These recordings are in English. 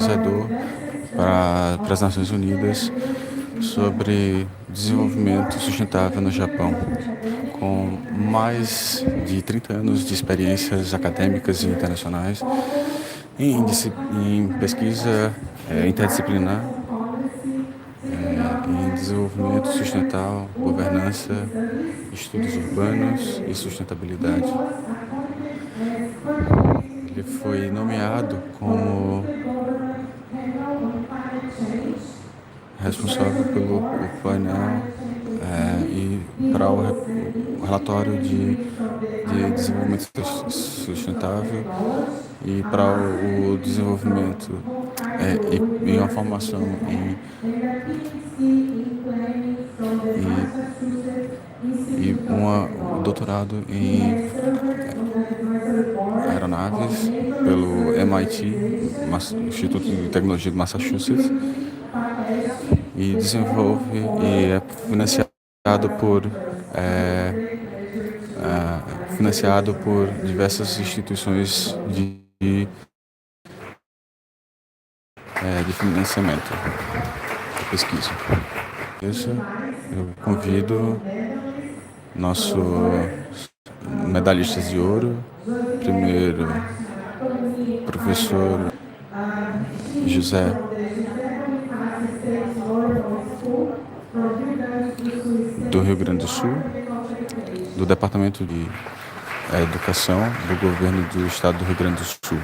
pesquisador para as Nações Unidas sobre desenvolvimento sustentável no Japão, com mais de 30 anos de experiências acadêmicas e internacionais em pesquisa interdisciplinar, em desenvolvimento sustentável, governança, estudos urbanos e sustentabilidade. Ele foi nomeado como responsável pelo painel e para o relatório de desenvolvimento sustentável e para o desenvolvimento e uma formação e um doutorado em aeronaves pelo MIT, Instituto de Tecnologia de Massachusetts, e desenvolve e é financiado por diversas instituições de financiamento de pesquisa. Eu convido nossos medalhistas de ouro, primeiro professor José do Rio Grande do Sul, do Departamento de Educação do Governo do Estado do Rio Grande do Sul.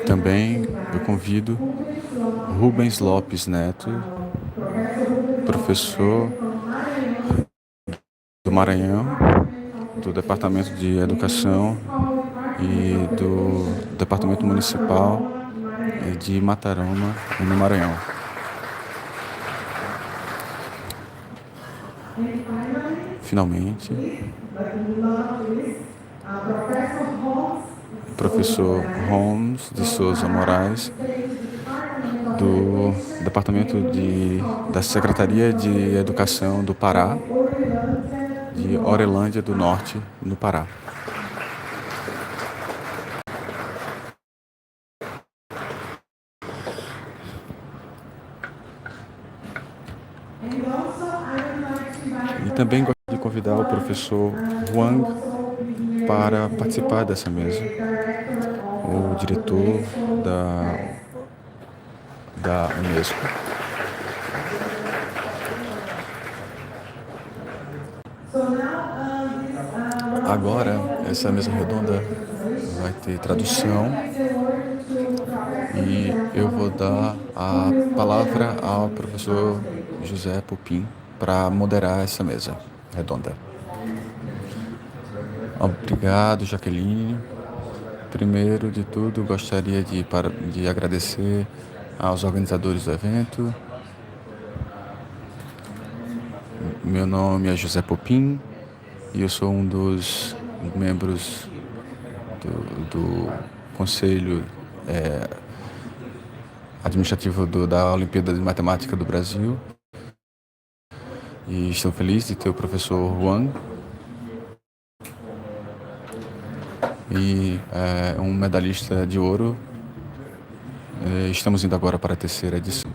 Também eu convido Rubens Lopes Neto, professor do Maranhão, do Departamento de Educação e do Departamento Municipal de Mataroma, no Maranhão. Finalmente, o professor Holmes de Souza Moraes, do Departamento da Secretaria de Educação do Pará, de Orelândia do Norte, no Pará. E também gostaria de convidar o professor Wang para participar dessa mesa, o diretor da Unesco. Agora, essa mesa redonda vai ter tradução e eu vou dar a palavra ao professor José Pupim para moderar essa mesa redonda. Obrigado, Jaqueline. Primeiro de tudo, gostaria de agradecer aos organizadores do evento. Meu nome é José Pupim e eu sou um dos membros do Conselho Administrativo da Olimpíada de Matemática do Brasil. E estou feliz de ter o professor Wang e um medalhista de ouro. Estamos indo agora para a terceira edição.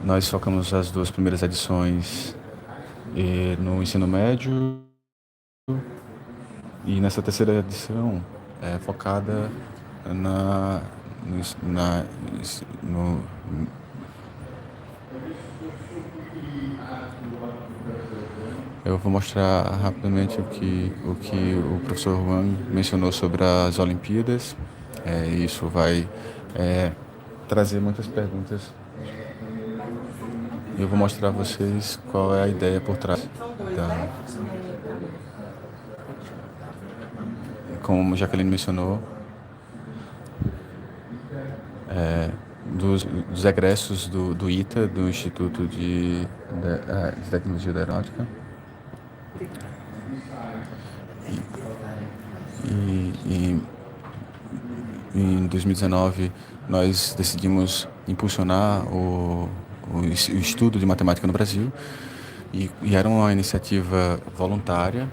Nós focamos as duas primeiras edições no ensino médio e nessa terceira edição é focada Eu vou mostrar rapidamente o que o professor Wang mencionou sobre as Olimpíadas. Isso vai trazer muitas perguntas. Eu vou mostrar a vocês qual é a ideia por trás como a Jaqueline mencionou, dos egressos do ITA, do Instituto de Tecnologia da Aeronáutica. E em 2019, nós decidimos impulsionar o estudo de matemática no Brasil e era uma iniciativa voluntária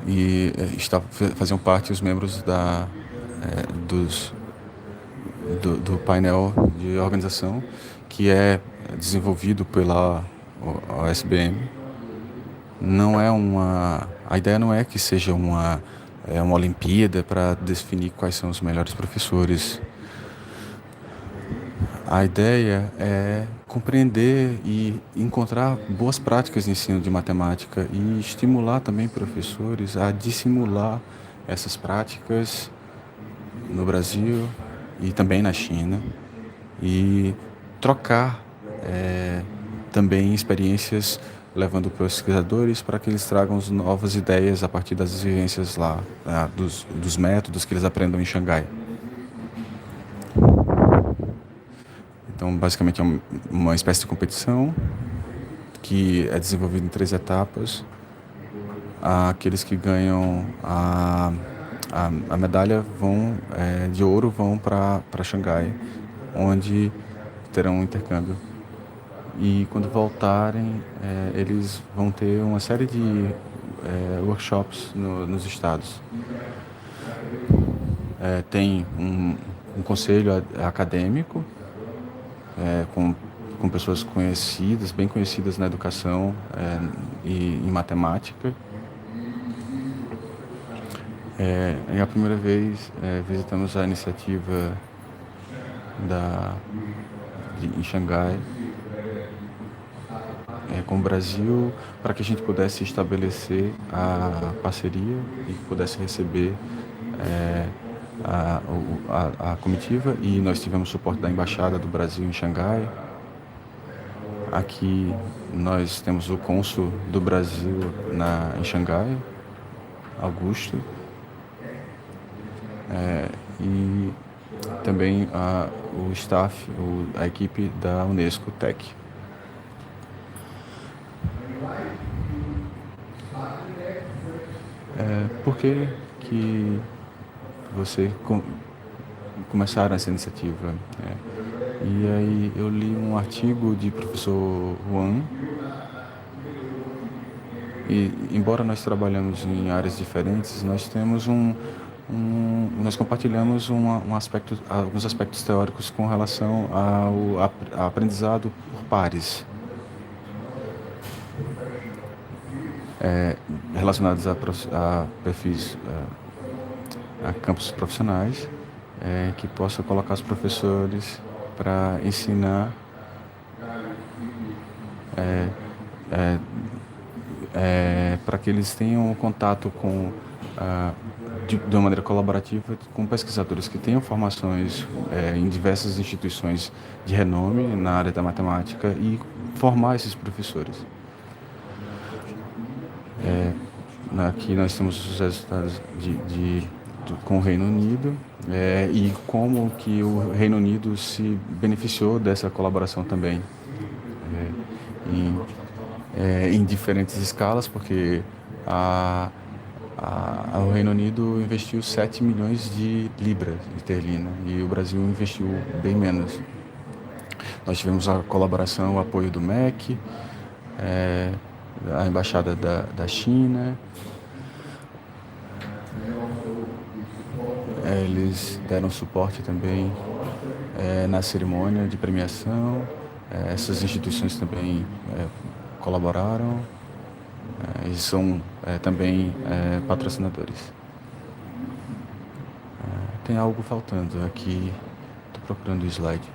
e e faziam parte os membros dos, do painel de organização que é desenvolvido pela OSBM. Não é a ideia não é que seja uma Olimpíada para definir quais são os melhores professores. A ideia é compreender e encontrar boas práticas de ensino de matemática e estimular também professores a dissimular essas práticas no Brasil e também na China e trocar também experiências levando pesquisadores para que eles tragam novas ideias a partir das vivências lá, dos métodos que eles aprendam em Xangai. Então, basicamente, é uma espécie de competição que é desenvolvida em 3 etapas. Aqueles que ganham a medalha de ouro vão para Xangai, onde terão um intercâmbio. E quando voltarem, eles vão ter uma série de workshops nos estados. Tem um conselho acadêmico, com pessoas conhecidas, bem conhecidas na educação e em matemática. É a primeira vez visitamos a iniciativa em Xangai com o Brasil para que a gente pudesse estabelecer a parceria e pudesse receber a comitiva, e nós tivemos suporte da Embaixada do Brasil em Xangai. Aqui nós temos o cônsul do Brasil em Xangai, Augusto, e também o staff, a equipe da Unesco Tech. Por que você começaram essa iniciativa? E aí eu li um artigo de professor Juan, e embora nós trabalhamos em áreas diferentes, nós temos nós compartilhamos alguns aspectos teóricos com relação ao aprendizado por pares, relacionados a perfis, a campos profissionais, que possa colocar os professores para ensinar para que eles tenham contato de uma maneira colaborativa com pesquisadores que tenham formações em diversas instituições de renome na área da matemática e formar esses professores. Aqui nós temos os resultados com o Reino Unido e como que o Reino Unido se beneficiou dessa colaboração também em diferentes escalas, porque o Reino Unido investiu 7 milhões de libras esterlina e o Brasil investiu bem menos. Nós tivemos a colaboração, o apoio do MEC, a Embaixada da China. Eles deram suporte também na cerimônia de premiação. Essas instituições também colaboraram e são também patrocinadores. Tem algo faltando aqui, estou procurando o slide.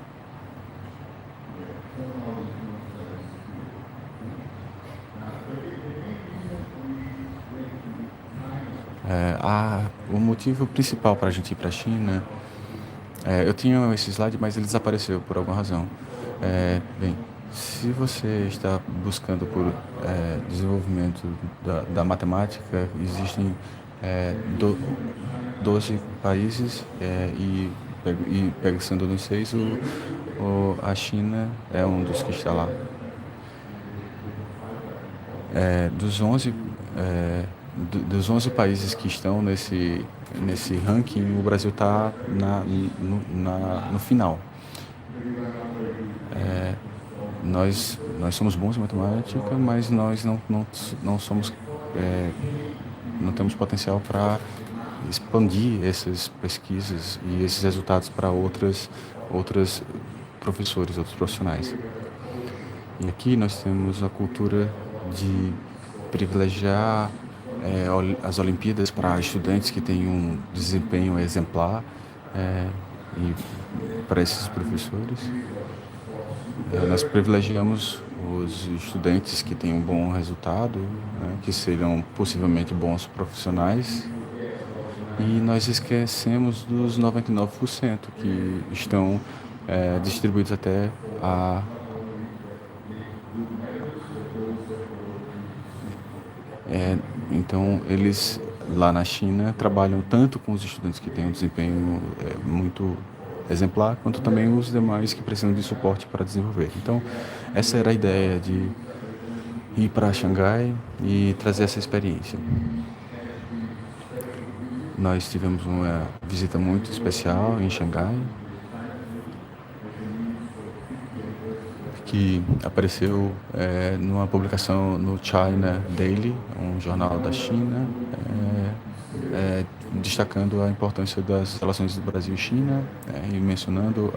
O motivo principal para a gente ir para a China, eu tinha esse slide, mas ele desapareceu por alguma razão. Bem, se você está buscando por desenvolvimento da matemática, existem 12 países e pensando nos 6, a China é um dos que está lá. Dos 11 países que estão nesse ranking, o Brasil está no final. Nós somos bons em matemática, mas nós não somos não temos potencial para expandir essas pesquisas e esses resultados para outras professores, outros profissionais. E aqui nós temos a cultura de privilegiar as Olimpíadas para estudantes que têm um desempenho exemplar, e para esses professores. Nós privilegiamos os estudantes que têm um bom resultado, né, que serão possivelmente bons profissionais, e nós esquecemos dos 99% que estão distribuídos até a. Então, eles lá na China trabalham tanto com os estudantes que têm um desempenho muito exemplar, quanto também os demais que precisam de suporte para desenvolver. Então, essa era a ideia de ir para Xangai e trazer essa experiência. Nós tivemos uma visita muito especial em Xangai, que apareceu numa publicação no China Daily, um jornal da China, destacando a importância das relações do Brasil e China, e mencionando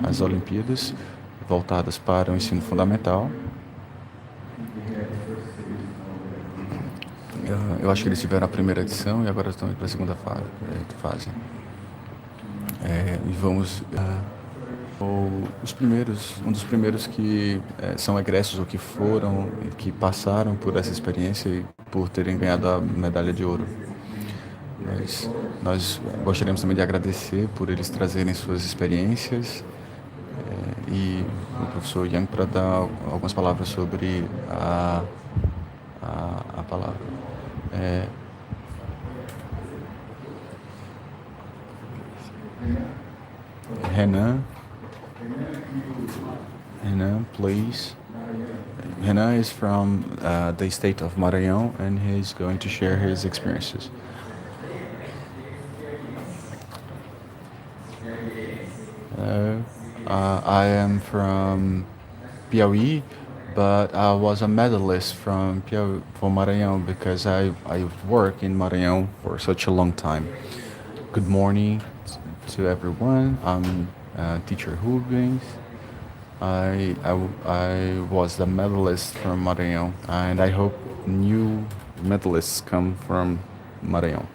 as Olimpíadas voltadas para o ensino fundamental. Eu acho que eles tiveram a primeira edição e agora estão indo para a segunda fase. E vamos um dos primeiros que são egressos ou que foram, que passaram por essa experiência e por terem ganhado a medalha de ouro. Nós gostaríamos também de agradecer por eles trazerem suas experiências, e o professor Yang para dar algumas palavras sobre a palavra. Renan, please. Renan is from the state of Maranhão, and he's going to share his experiences. I am from Piauí, but I was a medalist from Piauí, for Maranhão, because I work in Maranhão for such a long time. Good morning to everyone. I'm teacher Rubens. I was the medalist from Maranhão, and I hope new medalists come from Maranhão.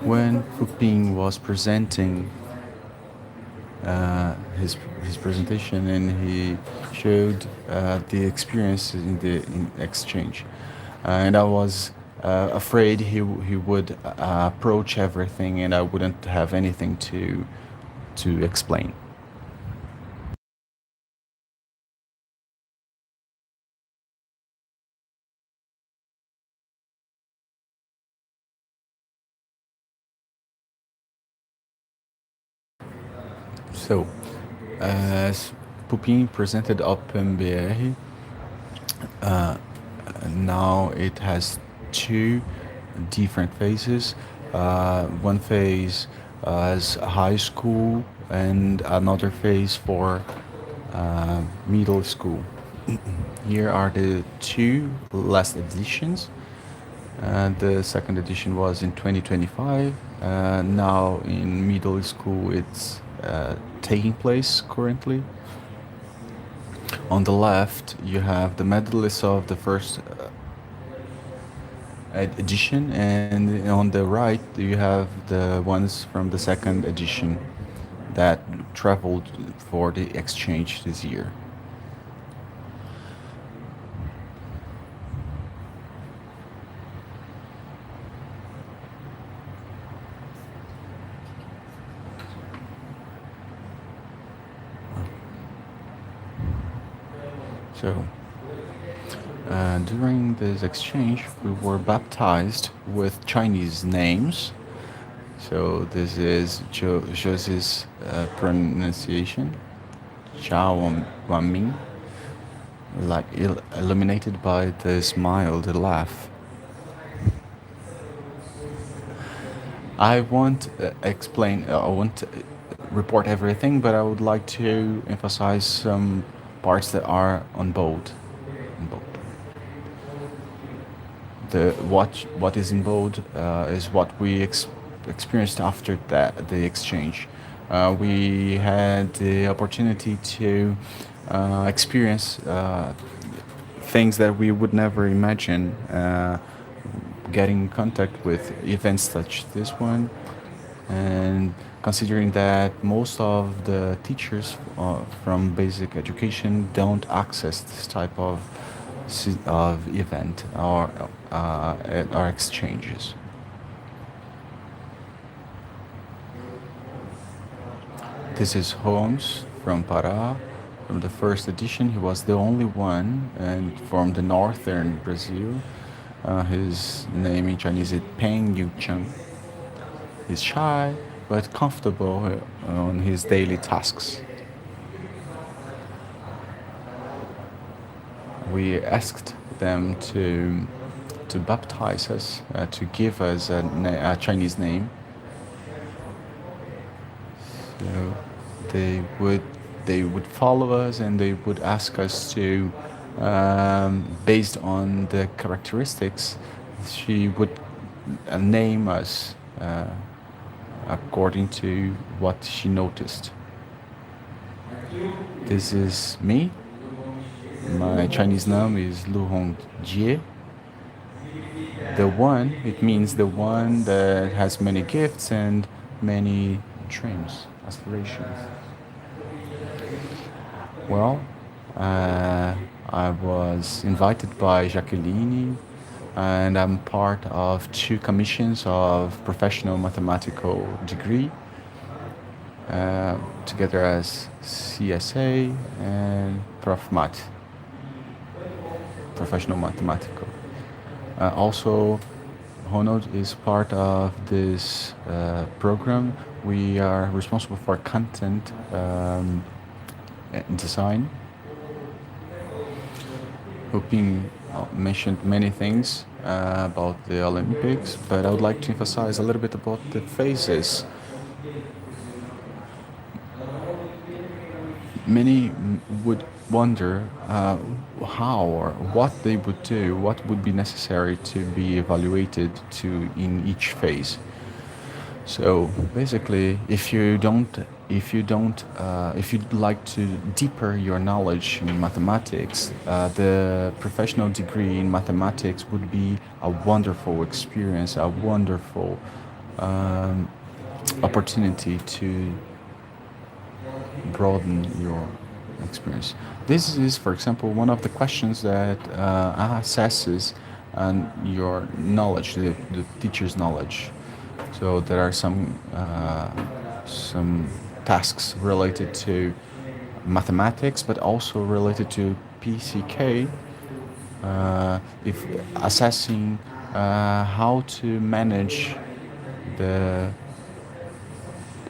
When Pupin was presenting his presentation, and he showed the experience in exchange, and I was afraid he would approach everything, and I wouldn't have anything to explain. So, as Pupin presented OpenBR, now it has two different phases. One phase as high school, and another phase for middle school. Here are the two last editions. The second edition was in 2025. Now in middle school it's taking place currently. On the left you have the medalists of the first edition, and on the right you have the ones from the second edition that traveled for the exchange this year. So, during this exchange, we were baptized with Chinese names. So this is Josie's pronunciation, Chao Wanming, like illuminated by the smile, the laugh. I won't I won't report everything, but I would like to emphasize some parts that are on bold. what is in bold is what we experienced after the exchange. We had the opportunity to experience things that we would never imagine. Getting in contact with events such this one, and considering that most of the teachers from basic education don't access this type of event or exchanges. This is Holmes from Pará. From the first edition, he was the only one, and from the northern Brazil. His name in Chinese is Peng Yu-cheng. He's shy but comfortable on his daily tasks. We asked them to baptize us, to give us a Chinese name. So they would follow us, and they would ask us to, based on the characteristics, she would name us according to what she noticed. This is me. My Chinese name is Lu Hong Jie. The one, it means the one that has many gifts and many dreams, aspirations. Well, I was invited by Jacqueline, and I'm part of 2 commissions of professional mathematical degree, together as CSA and Prof Math, professional mathematical. Also, Ronald is part of this program. We are responsible for content design. Hoping mentioned many things about the Olympics, but I would like to emphasize a little bit about the phases. Many would wonder how or what they would do, what would be necessary to be evaluated in each phase. So basically, if you'd like to deeper your knowledge in mathematics, the professional degree in mathematics would be a wonderful experience, a wonderful opportunity to broaden your experience. This is, for example, one of the questions that assesses your knowledge, the teacher's knowledge. So there are some tasks related to mathematics, but also related to PCK, if assessing how to manage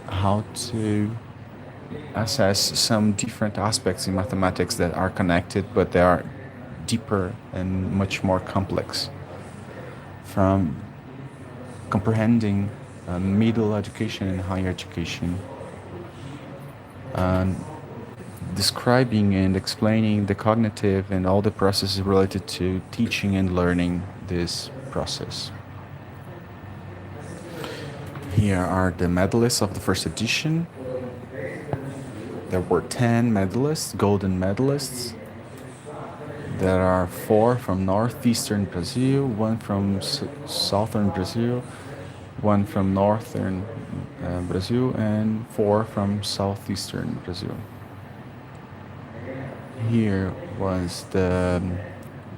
how to assess some different aspects in mathematics that are connected, but they are deeper and much more complex. From comprehending middle education and higher education, and describing and explaining the cognitive and all the processes related to teaching and learning this process. Here are the medalists of the first edition. There were 10 medalists, golden medalists. There are 4 from northeastern Brazil, 1 from southern Brazil, 1 from northern Brazil, and 4 from southeastern Brazil. Here was the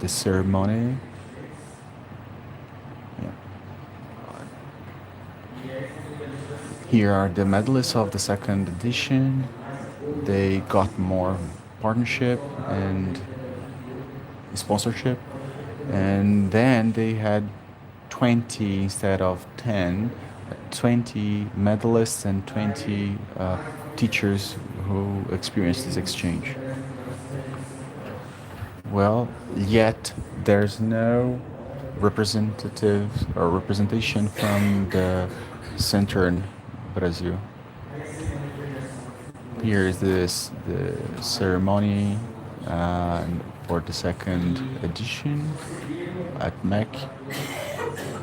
ceremony. Here are the medalists of the second edition. They got more partnership and sponsorship, and then they had 20 instead of 10, 20 medalists and 20 teachers who experienced this exchange. Well, yet there's no representation from the Central Brazil. Here is the ceremony for the second edition at MEC.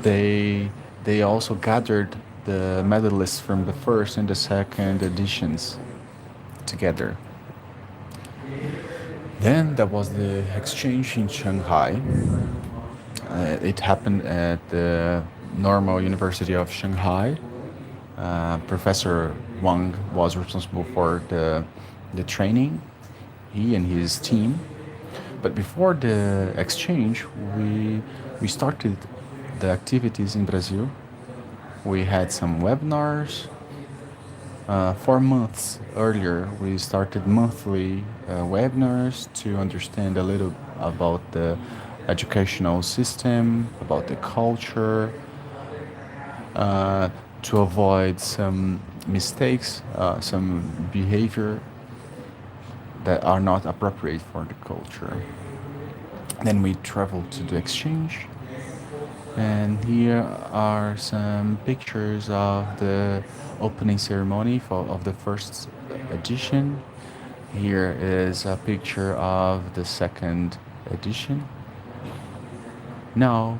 They they also gathered the medalists from the first and the second editions together. Then there was the exchange in Shanghai. It happened at the Normal University of Shanghai. Professor Wang was responsible for the training, he and his team. But before the exchange, we started the activities in Brazil. We had some webinars. 4 months earlier, we started monthly webinars to understand a little about the educational system, about the culture, uh, to avoid some mistakes, some behavior that are not appropriate for the culture. Then we traveled to the exchange, and here are some pictures of the opening ceremony of the first edition. Here is a picture of the second edition. Now,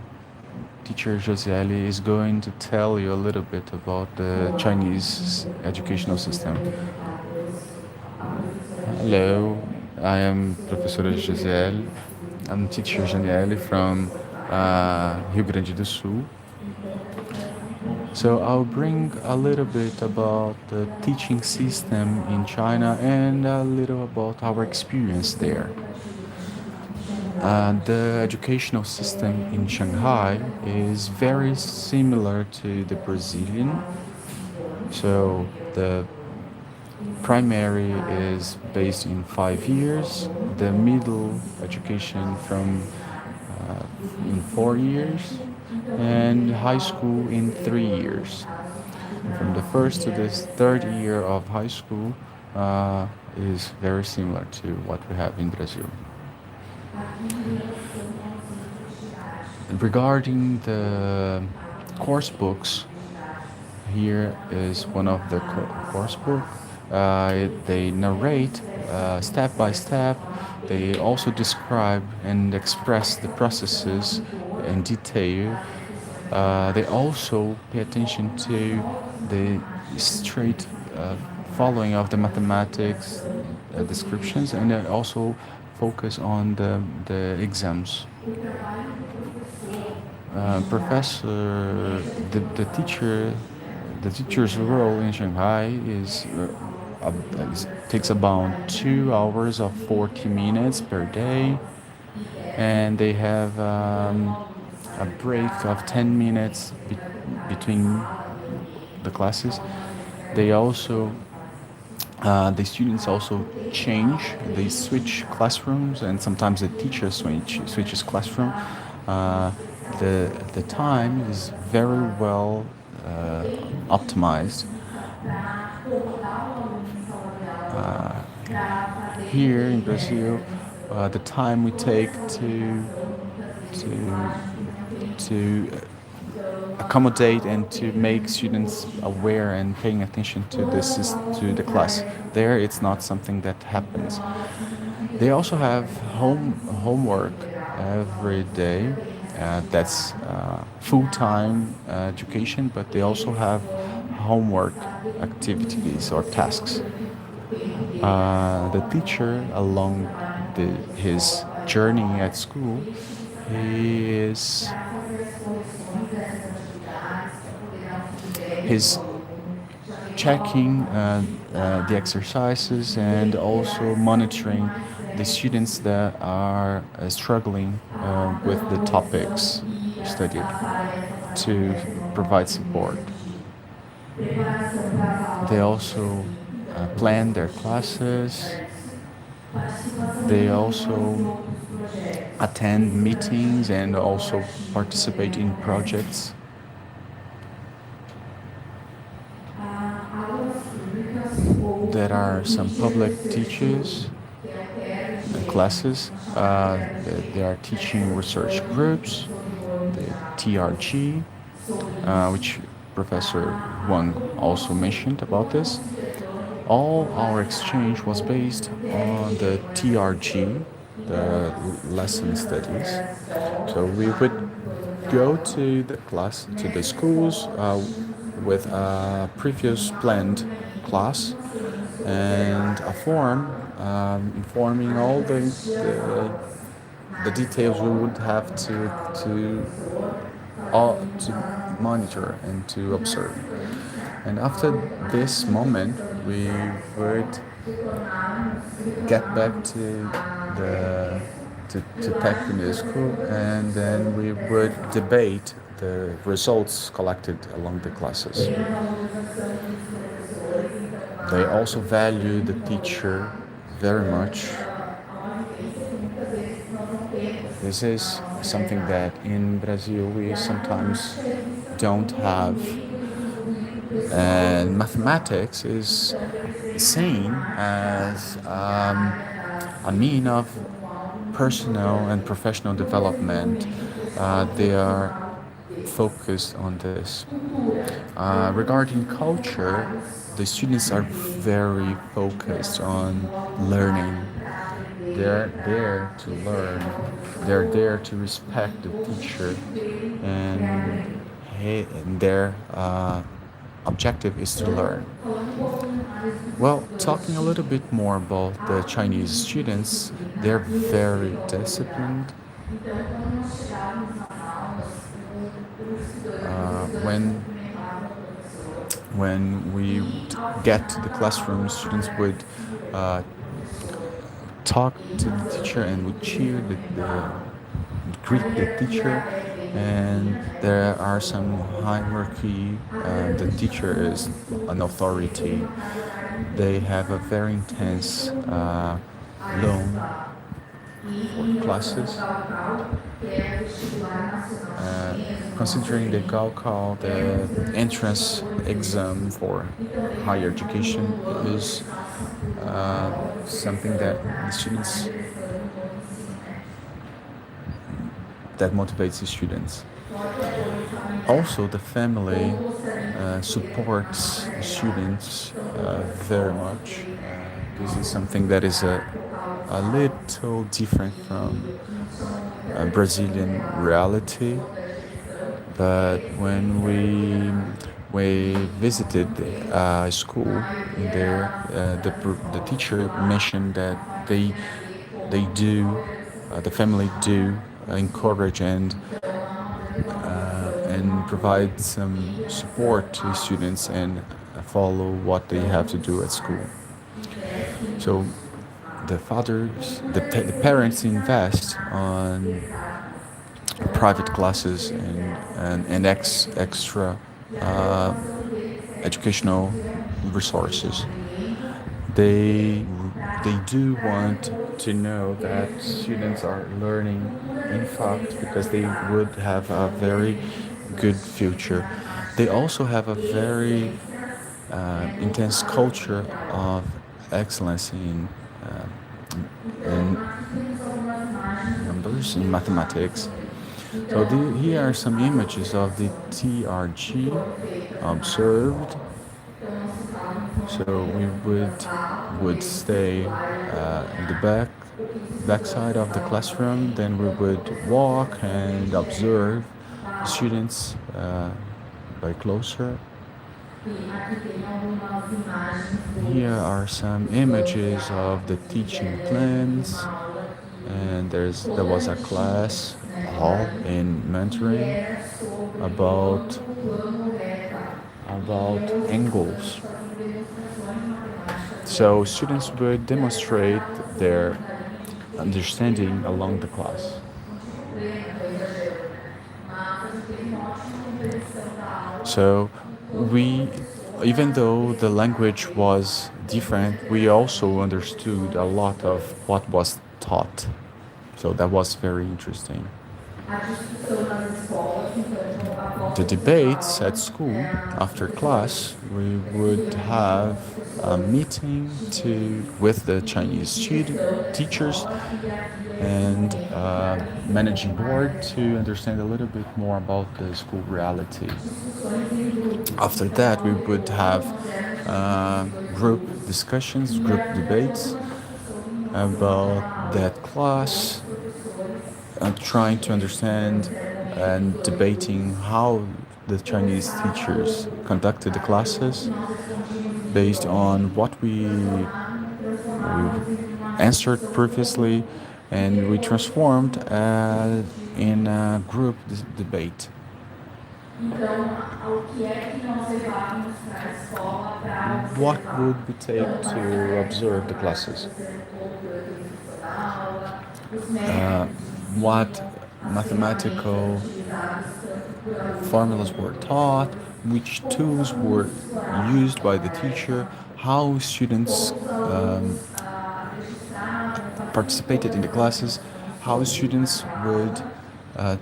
teacher Josiele is going to tell you a little bit about the Chinese educational system. Hello, I am Professor Giselle. I'm teacher Janiele from Rio Grande do Sul. So I'll bring a little bit about the teaching system in China and a little about our experience there. The educational system in Shanghai is very similar to the Brazilian. So the primary is based in 5 years, the middle education from in 4 years, and high school in 3 years. From the first to the third year of high school is very similar to what we have in Brazil. Regarding the course books, here is one of the course books. They narrate step by step. They also describe and express the processes in detail. They also pay attention to the straight following of the mathematics descriptions, and they also focus on the exams. Professor, the teacher, the teacher's role in Shanghai takes about 2 hours of 40 minutes per day, and they have a break of 10 minutes between the classes. They also the students also change. They switch classrooms, and sometimes the teacher switches classroom. Uh, the time is very well optimized. Here in Brazil, the time we take to to accommodate and to make students aware and paying attention to to the class. There, it's not something that happens. They also have homework every day. That's full-time education, but they also have homework activities or tasks. The teacher, along his journey at school, he is he's checking the exercises and also monitoring the students that are struggling with the topics studied to provide support. They also plan their classes. They also attend meetings and also participate in projects. There are some public teachers and classes. There are teaching research groups, the TRG, which Professor Wang also mentioned about this. All our exchange was based on the TRG, the lesson studies. So we would go to the class, to the schools with a previous planned class and a form informing all the details we would have to monitor and to observe. And after this moment, we would get back the to technical school, and then we would debate the results collected along the classes. They also value the teacher very much. This is something that in Brazil we sometimes don't have. And mathematics is seen as a mean of personal and professional development. They are focused on this. Regarding culture, the students are very focused on learning. They're there to learn. They're there to respect the teacher, and their objective is to learn. Well, talking a little bit more about the Chinese students, they're very disciplined. When we get to the classroom, students would talk to the teacher and would cheer greet the teacher, and there are some hierarchy. The teacher is an authority. They have a very intense loan for classes. Considering the Gaokao, the entrance exam for higher education is something that the students that motivates the students. Also, the family supports the students very much. This is something that is a little different from Brazilian reality. But when we visited a school there, the teacher mentioned that they do the family do encourage and provide some support to students and follow what they have to do at school. So the parents invest on private classes and extra educational resources. They do want to know that students are learning in fact because they would have a very good future. They also have a very intense culture of excellence in numbers, in mathematics. So here are some images of the TRG observed. So we would stay in the back side of the classroom. Then we would walk and observe students by closer. Here are some images of the teaching plans, and there was a class hall in mentoring about angles. So students would demonstrate their understanding along the class. So even though the language was different, we also understood a lot of what was taught. So that was very interesting. The debates at school after class, we would have a meeting with the Chinese teachers and managing board to understand a little bit more about the school reality. After that, we would have group discussions, group debates about that class, trying to understand and debating how the Chinese teachers conducted the classes based on what we answered previously, and we transformed in a group debate. What would we take to observe the classes? What mathematical formulas were taught, which tools were used by the teacher, how students participated in the classes, how students would uh,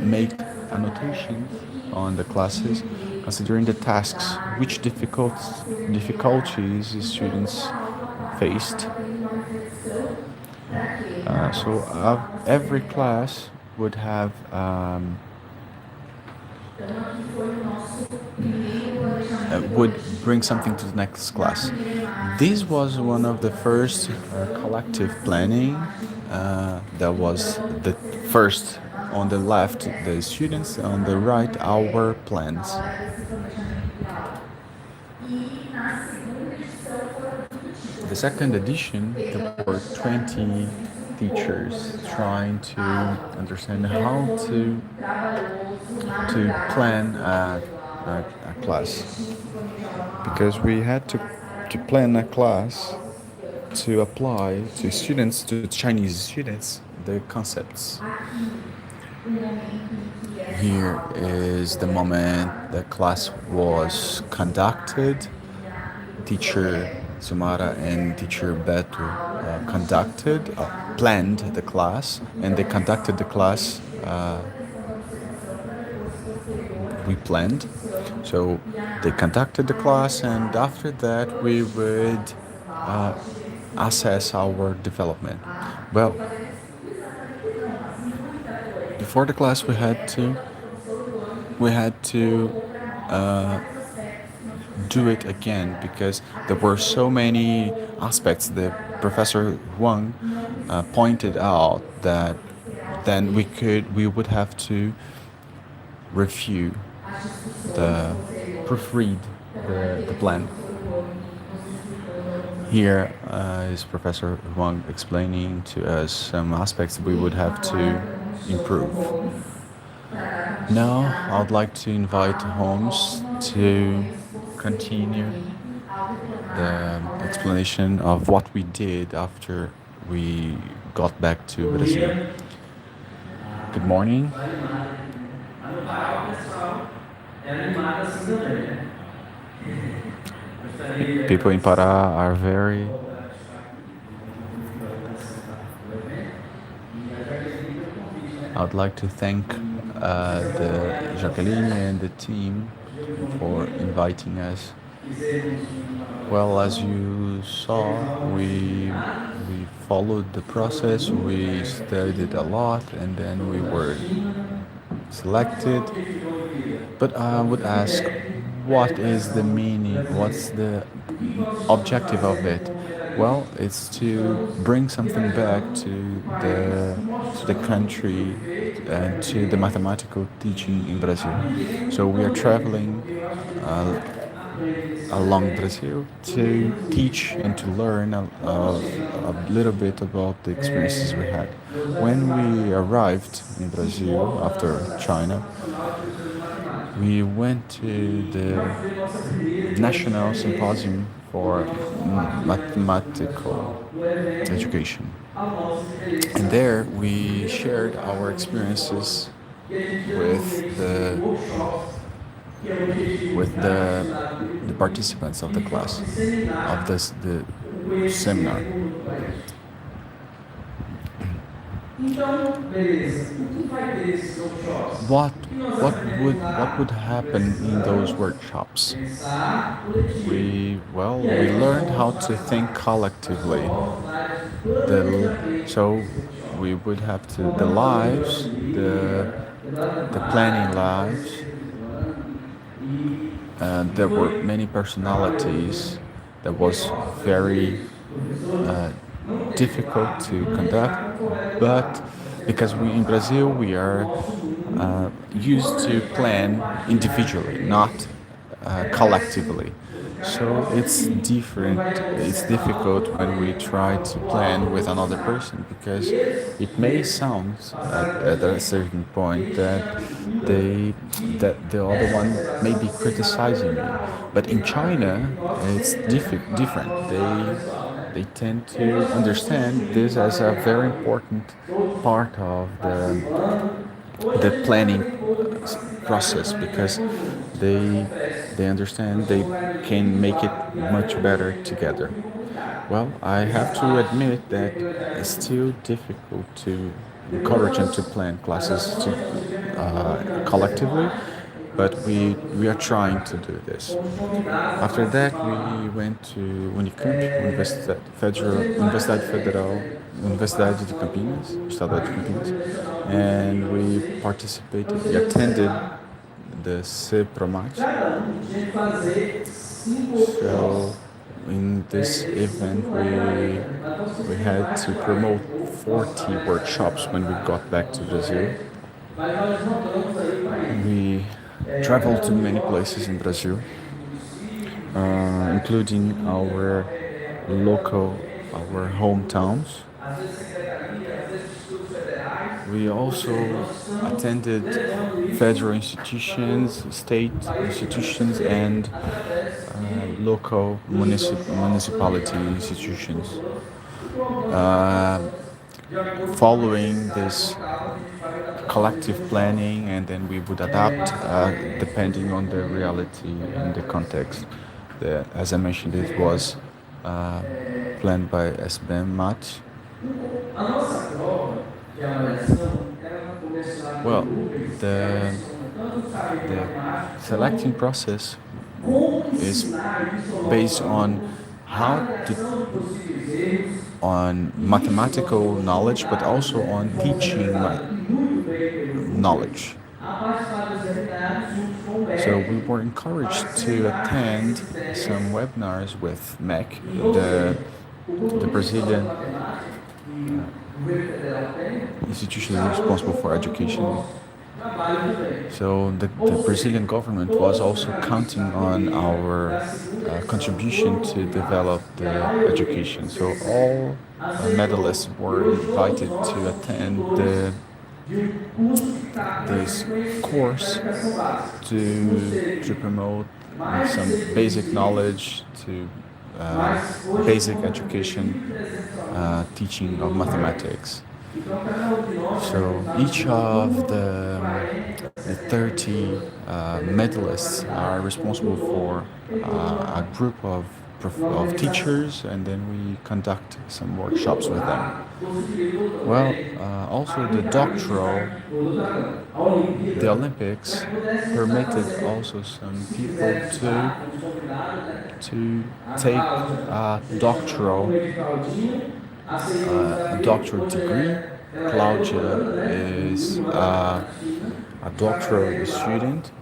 make annotations on the classes, considering the tasks, which difficulties the students faced. So every class would have would bring something to the next class. This was one of the first collective planning. That was the first on the left, the students, on the right, our plans. The second edition, there were 20 teachers trying to understand how to plan a class, because we had to plan a class to apply to students, to Chinese students, the concepts. Here is the moment the class was conducted. Teacher Sumara and teacher Beto planned the class, and they conducted the class we planned. So they conducted the class, and after that, we would assess our development. Well, before the class, we had to do it again, because there were so many aspects the Professor Huang pointed out that then we would have to review the proofread the plan. Here is Professor Huang explaining to us some aspects we would have to improve. Now, I would like to invite Holmes to continue the explanation of what we did after we got back to Brazil. Good morning. People in Pará are very I would like to thank the Jacqueline and the team for inviting us. Well, as you saw, we followed the process. We studied a lot, and then we were selected. But I would ask, what is the meaning? What's the objective of it? Well, it's to bring something back to the country and to the mathematical teaching in Brazil. So we are traveling along Brazil to teach and to learn a little bit about the experiences we had. When we arrived in Brazil after China, we went to the National Symposium for Mathematical Education. And there we shared our experiences with the participants of the class, of the seminar. What what would happen in those workshops? We learned how to think collectively. So we would have to the planning lives. There were many personalities that was very difficult to conduct, but because we in Brazil we are used to plan individually, not collectively. So it's different. It's difficult when we try to plan with another person because it may sound at a certain point they that the other one may be criticizing me. But in China, it's different. They tend to understand this as a very important part of the planning process because they they understand they can make it much better together. Well, I have to admit that it's still difficult to encourage and to plan classes to collectively, but we are trying to do this. After that, we went to Unicamp, Universidade de Campinas, Estado de Campinas, and we participated, we attended the CEPROMAT. So in this event, we had to promote 40 workshops when we got back to Brazil. We traveled to many places in Brazil, including our hometowns. We also attended federal institutions, state institutions, and local municipality institutions. Uh, Following this collective planning, and then we would adapt depending on the reality and the context. As I mentioned, it was uh, planned by SBM Match. Well, the the selecting process is based how to on mathematical knowledge, but also on teaching knowledge. So we were encouraged to attend some webinars with MEC, the Brazilian institution responsible for education. So the Brazilian government was also counting on our contribution to develop the education. So all medalists were invited to attend this course to promote some basic knowledge, to basic education, teaching of mathematics. So each of the 30 medalists are responsible for a group of teachers, and then we conduct some workshops with them. Well, also the Olympics permitted also some people to take a doctoral degree. Claudia is a doctoral student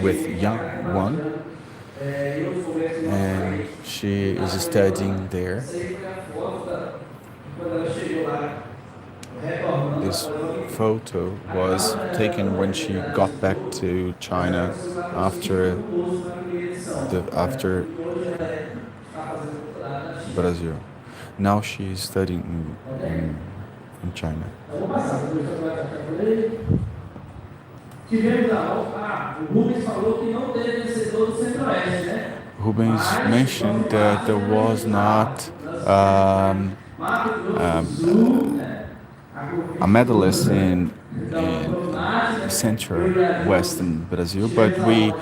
with Young One, and she is studying there. This photo was taken when she got back to China after Brazil. Now she is studying in China. Rubens mentioned that there was not a medalist in central western Brazil, but we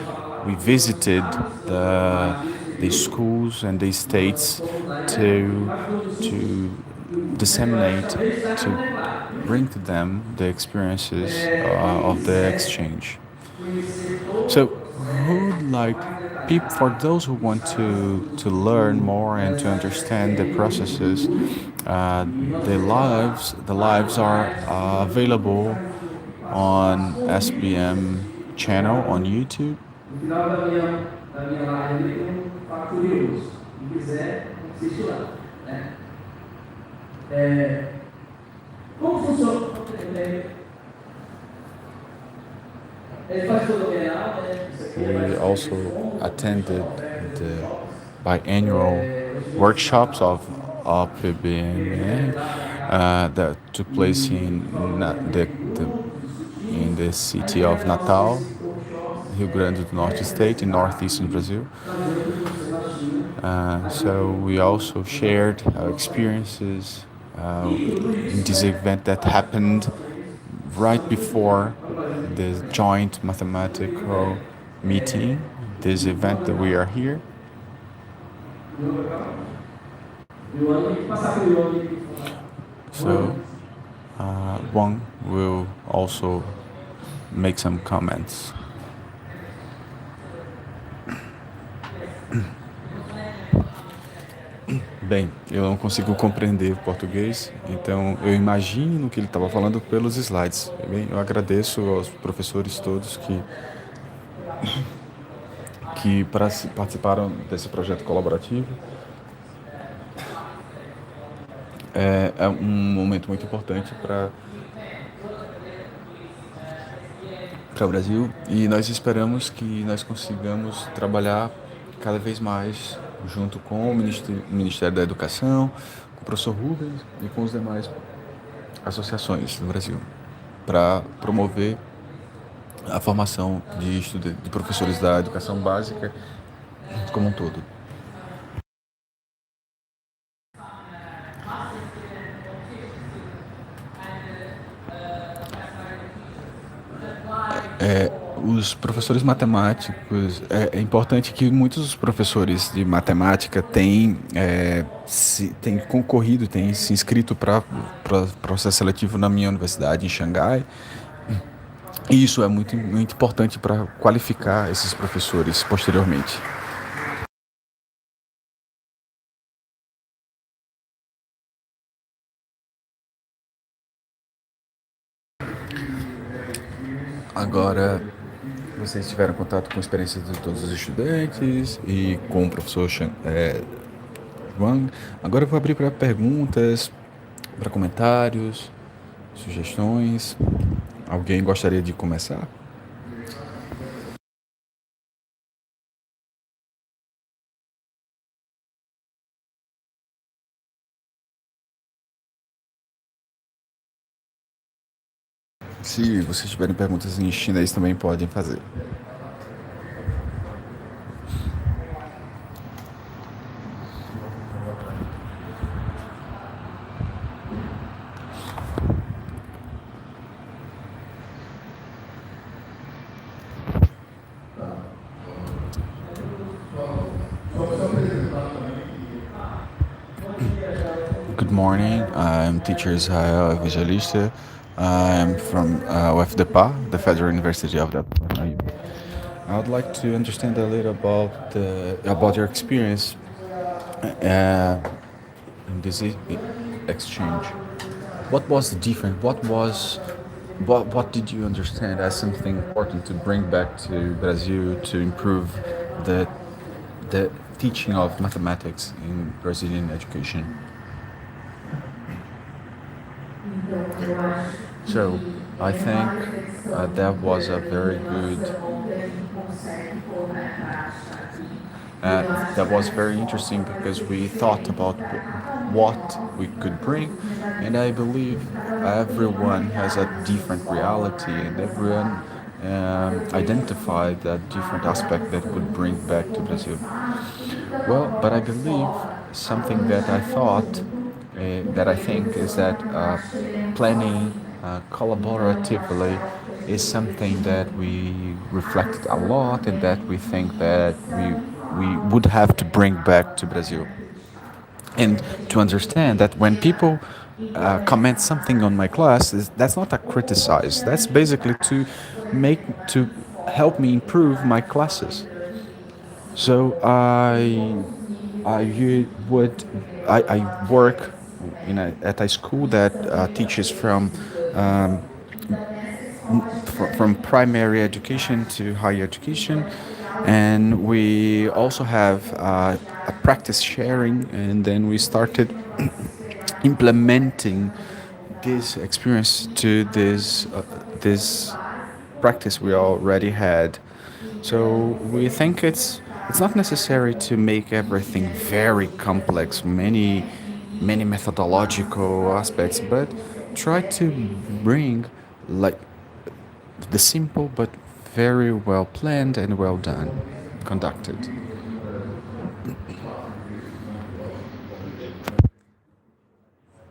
visited the schools and the states to disseminate, to bring to them the experiences of the exchange. So, for those who want to learn more and to understand the processes, the lives are available on SBM channel on YouTube. We also attended the biannual workshops of OPBN that took place in the city of Natal, Rio Grande do Norte state in northeastern Brazil. So we also shared our experiences in this event that happened right before the joint mathematical meeting, this event that we are here. So Wang will also make some comments. Bem, eu não consigo compreender português, então eu imagino que ele estava falando pelos slides. Bem, eu agradeço aos professores todos que participaram desse projeto colaborativo. É um momento muito importante para o Brasil e nós esperamos que nós consigamos trabalhar cada vez mais junto com o Ministério da Educação, com o professor Rubens e com as demais associações do Brasil para promover a formação de professores da educação básica como um todo. Os professores matemáticos, é importante que muitos dos professores de matemática têm concorrido, têm se inscrito para processo seletivo na minha universidade em Xangai. E isso é muito, muito importante para qualificar esses professores posteriormente. Agora, vocês tiveram contato com a experiência de todos os estudantes e com o professor Wang. Agora eu vou abrir para perguntas, para comentários, sugestões. Alguém gostaria de começar? Se vocês tiverem perguntas em chinês, também podem fazer. Good morning. I'm teacher Israel Evangelista. I'm from UFDPA, the Federal University of the. I would like to understand a little about your experience in this exchange. What was different? What did you understand as something important to bring back to Brazil to improve the the teaching of mathematics in Brazilian education? So I think that was a very good. That was very interesting because we thought about what we could bring, and I believe everyone has a different reality, and everyone identified that different aspect that would bring back to Brazil. Well, but I believe something that I think is that planning collaboratively is something that we reflected a lot and that we think that we would have to bring back to Brazil. And to understand that when people comment something on my class, that's not a criticize. That's basically to help me improve my classes. So I would I work at a school that teaches from primary education to higher education, and we also have a practice sharing, and then we started implementing this experience to this practice we already had. So we think it's not necessary to make everything very complex, many methodological aspects, but try to bring like the simple but very well planned and well done, conducted.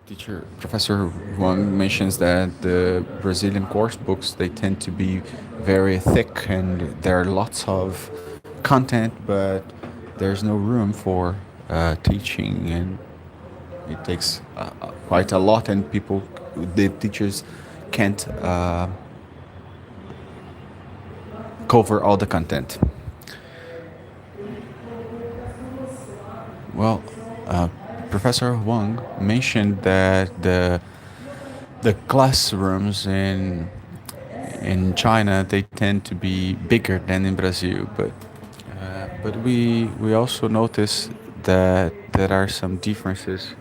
Teacher Professor Wang mentions that the Brazilian course books they tend to be very thick and there are lots of content, but there's no room for teaching, and it takes quite a lot, and the teachers can't cover all the content. Well, uh, Professor Wang mentioned that the classrooms in China they tend to be bigger than in Brazil, but we also notice that there are some differences.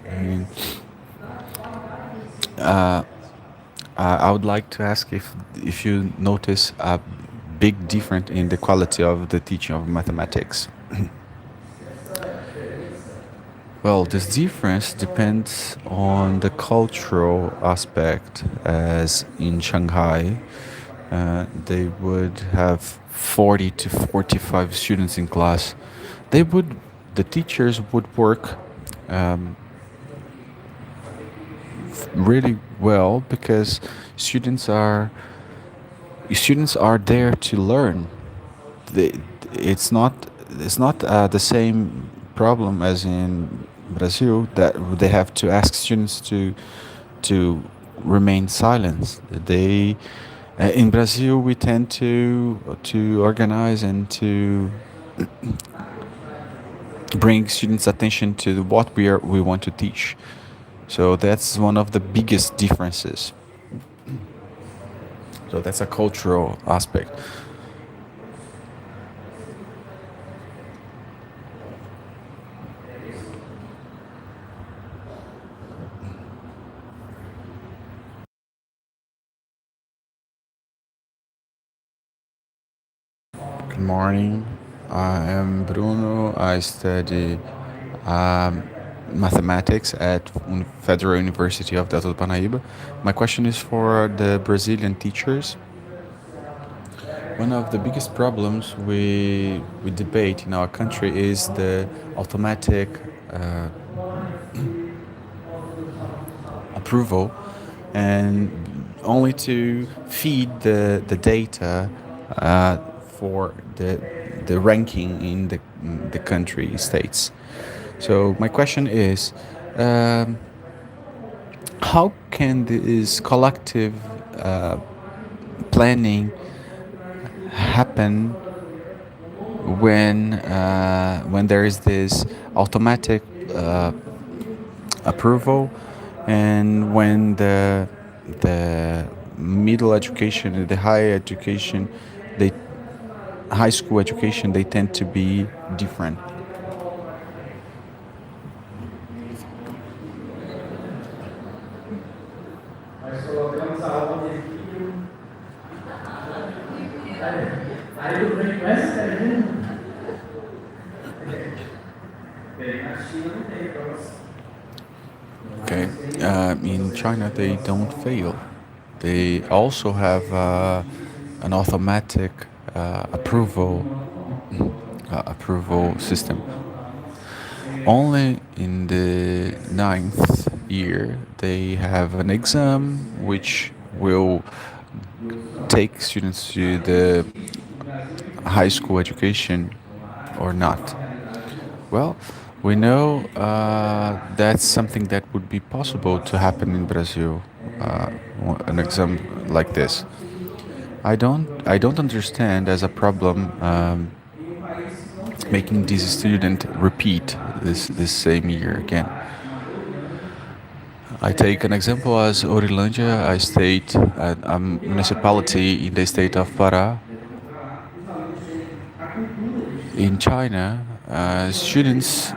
I would like to ask if you notice a big difference in the quality of the teaching of mathematics. Well, this difference depends on the cultural aspect, as in Shanghai, they would have 40 to 45 students in class. They would, the teachers would work really well because students are there to learn. They, it's not the same problem as in Brazil that they have to ask students to remain silent. They in Brazil we tend to organize and to bring students' attention to what we want to teach. So that's one of the biggest differences. So that's a cultural aspect. Good morning. I am Bruno. I study um, mathematics at Federal University of Delta do Parnaíba. My question is for the Brazilian teachers. One of the biggest problems we debate in our country is the automatic approval, and only to feed the data for the ranking in the country states. So my question is, um, how can this collective planning happen when there is this automatic approval, and when the middle education, the higher education, they high school education, they tend to be different. Okay, in China they don't fail. They also have an automatic approval system. Only in the ninth year they have an exam which will take students to the high school education or not. Well, we know that's something that would be possible to happen in Brazil. Uh, an exam like this. I don't understand as a problem making this student repeat this same year again. I take an example as Orilândia, a state, a municipality in the state of Pará. In China, students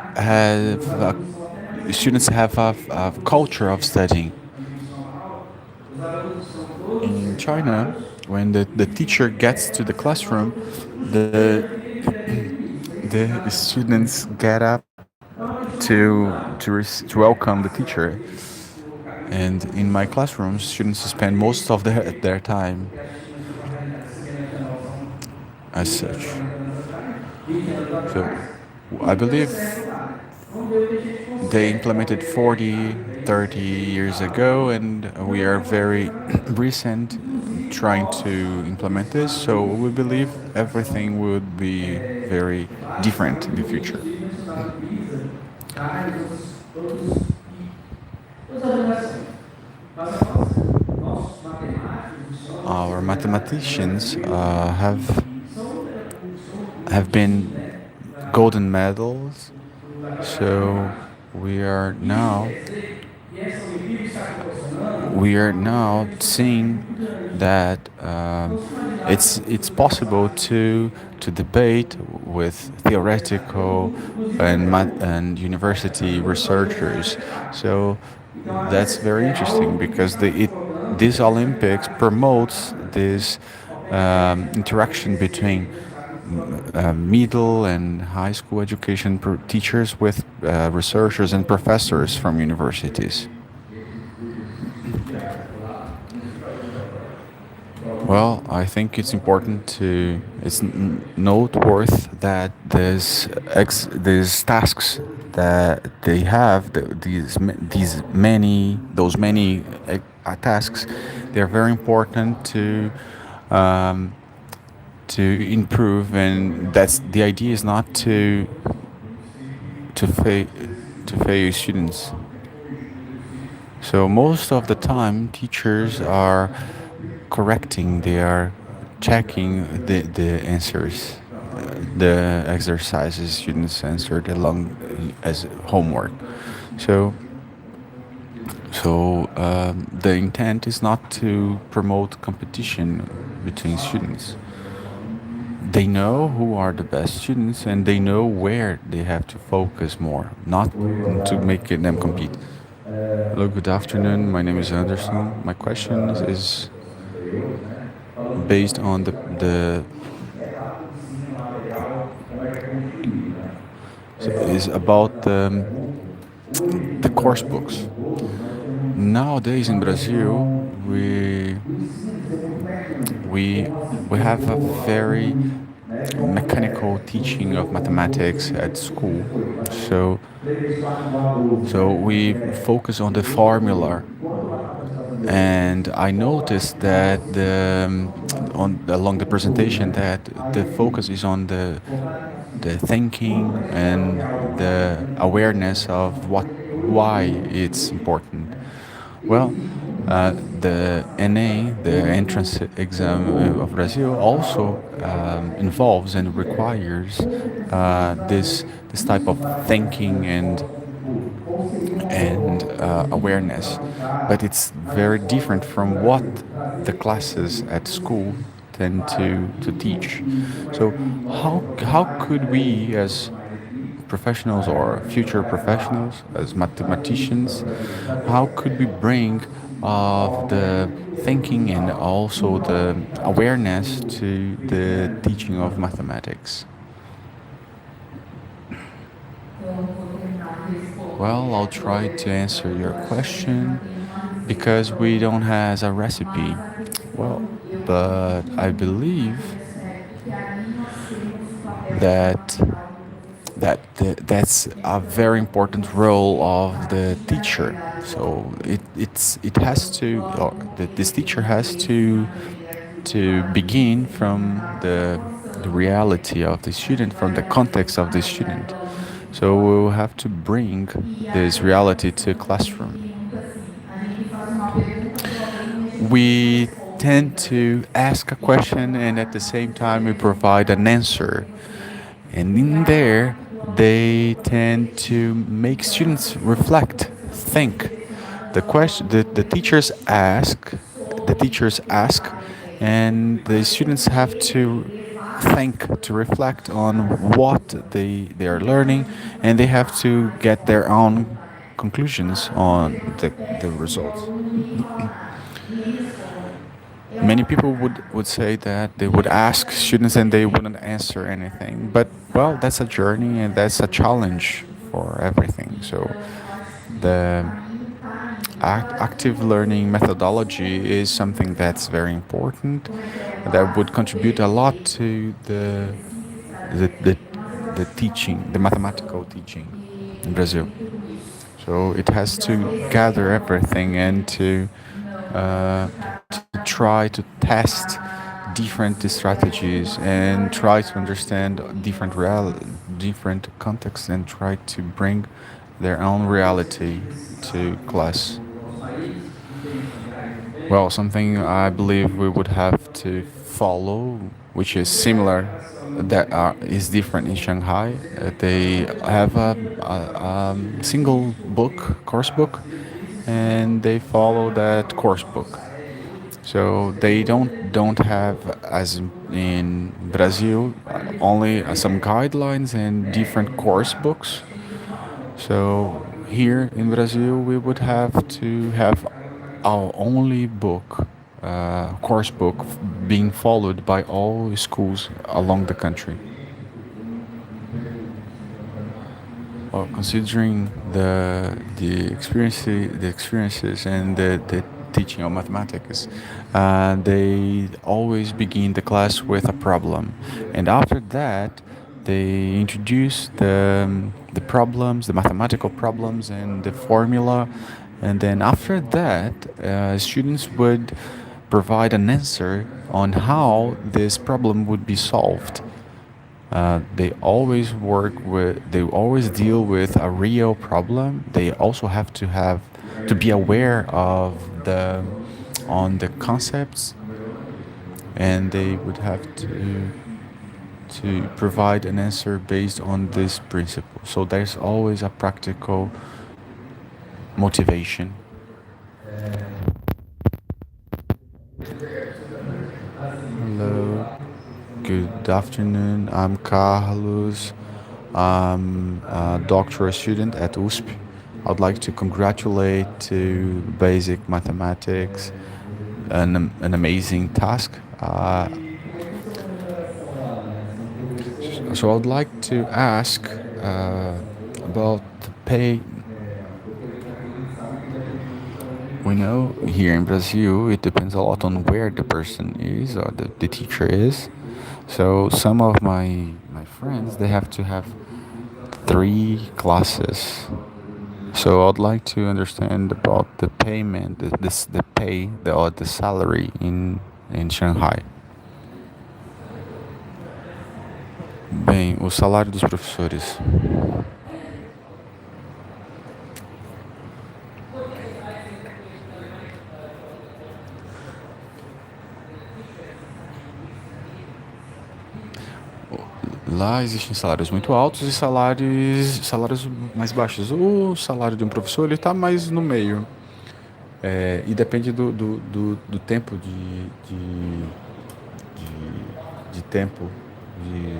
have a culture of studying. In China, when the teacher gets to the classroom, the the students get up to welcome the teacher. And in my classrooms, students spend most of their time as such. So I believe they implemented 40, 30 years ago, and we are very recent trying to implement this. So we believe everything would be very different in the future. Our mathematicians have been golden medals. So we are now we are now seeing that it's possible to debate with theoretical and university researchers. So that's very interesting because this Olympics promotes this interaction between middle and high school education teachers with researchers and professors from universities. Well, I think it's important to it's noteworthy that these tasks that they have these many those many tasks, they're very important um, to improve, and that's the idea is not to fail to fail students. So most of the time, teachers are correcting, they are checking the answers, the exercises students answered along as homework. So, the intent is not to promote competition between students. They know who are the best students and they know where they have to focus more, not to make them compete. Hello, good afternoon. My name is Anderson. My question is based on the is about the course books. Nowadays in Brazil, we we have a very mechanical teaching of mathematics at school. So we focus on the formula, and I noticed that on along the presentation that the focus is on the thinking and the awareness of why it's important. Well, the NA, the entrance exam of Brazil, also involves and requires this type of thinking and awareness, but it's very different from what the classes at school tend to teach. So how could we as professionals or future professionals as mathematicians, how could we bring of the thinking and also the awareness to the teaching of mathematics? Well, I'll try to answer your question because we don't have a recipe. Well, but I believe that that's a very important role of the teacher. So it has to or this teacher has to begin from the reality of the student, from the context of the student. So we'll have to bring this reality to classroom. We tend to ask a question and at the same time we provide an answer. And in there, they tend to make students reflect, think. The teachers ask, and the students have to think, to reflect on what they are learning, and they have to get their own conclusions on the results. Many people would say that they would ask students and they wouldn't answer anything. But, well, that's a journey and that's a challenge for everything. So, the active learning methodology is something that's very important that would contribute a lot to the, the, the teaching, the mathematical teaching in Brazil. So it has to gather everything and to try to test different strategies and try to understand different contexts and try to bring their own reality to class. Well, something I believe we would have to follow, which is similar, that is different in Shanghai. They have a single book, course book, and they follow that course book. So they don't have, as in Brazil, only some guidelines and different course books. So here in Brazil, we would have to have our only book, course book, being followed by all schools along the country. Well, considering the experiences and the teaching of mathematics, they always begin the class with a problem, and after that, they introduce the problems, the mathematical problems, and the formula, and then after that, students would provide an answer on how this problem would be solved. They always deal with a real problem. They also have to be aware of on the concepts, and they would have to provide an answer based on this principle. So there's always a practical motivation. Hello, good afternoon. I'm Carlos. I'm a doctoral student at USP. I'd like to congratulate to Basic Mathematics, an amazing task. So I'd like to ask about the pay. We know here in Brazil it depends a lot on where the person is or the teacher is. So some of my friends they have to have 3 classes. So I'd like to understand about the payment, the pay, or the salary in Shanghai. Bem, o salário dos professores. Lá existem salários muito altos e salários mais baixos. O salário de um professor ele está mais no meio. E depende do tempo de tempo de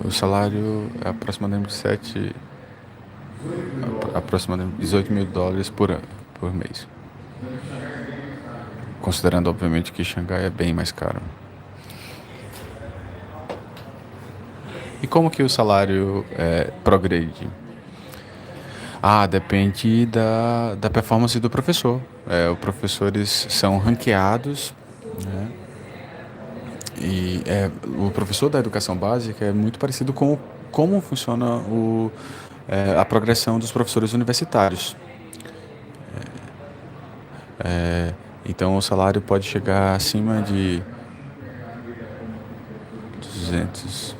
o salário é aproximadamente aproximadamente US$ 18.000 por mês. Considerando, obviamente, que Xangai é bem mais caro. E como que o salário progride? Depende da performance do professor. Os professores são ranqueados, né? E o professor da educação básica é muito parecido com como funciona a progressão dos professores universitários. Então o salário pode chegar acima de 200.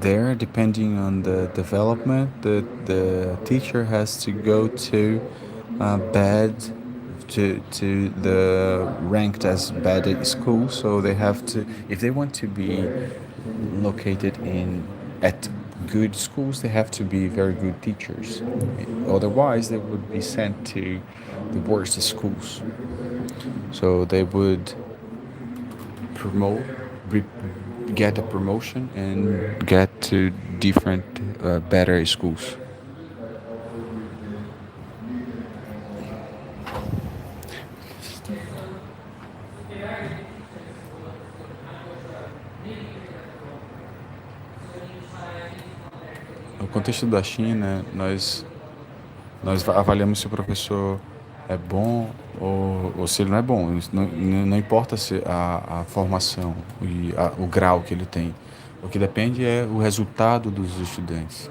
there, depending on the development, the teacher has to go to bad to the ranked as bad at school. So they have to, if they want to be located in at good schools, they have to be very good teachers. Otherwise, they would be sent to the worst schools. So they would promote, re- get a promotion and get to different, better schools. No contexto da China, nós avaliamos se o professor é bom ou se ele não é bom. Isso não importa se a formação e o grau que ele tem. O que depende é o resultado dos estudantes.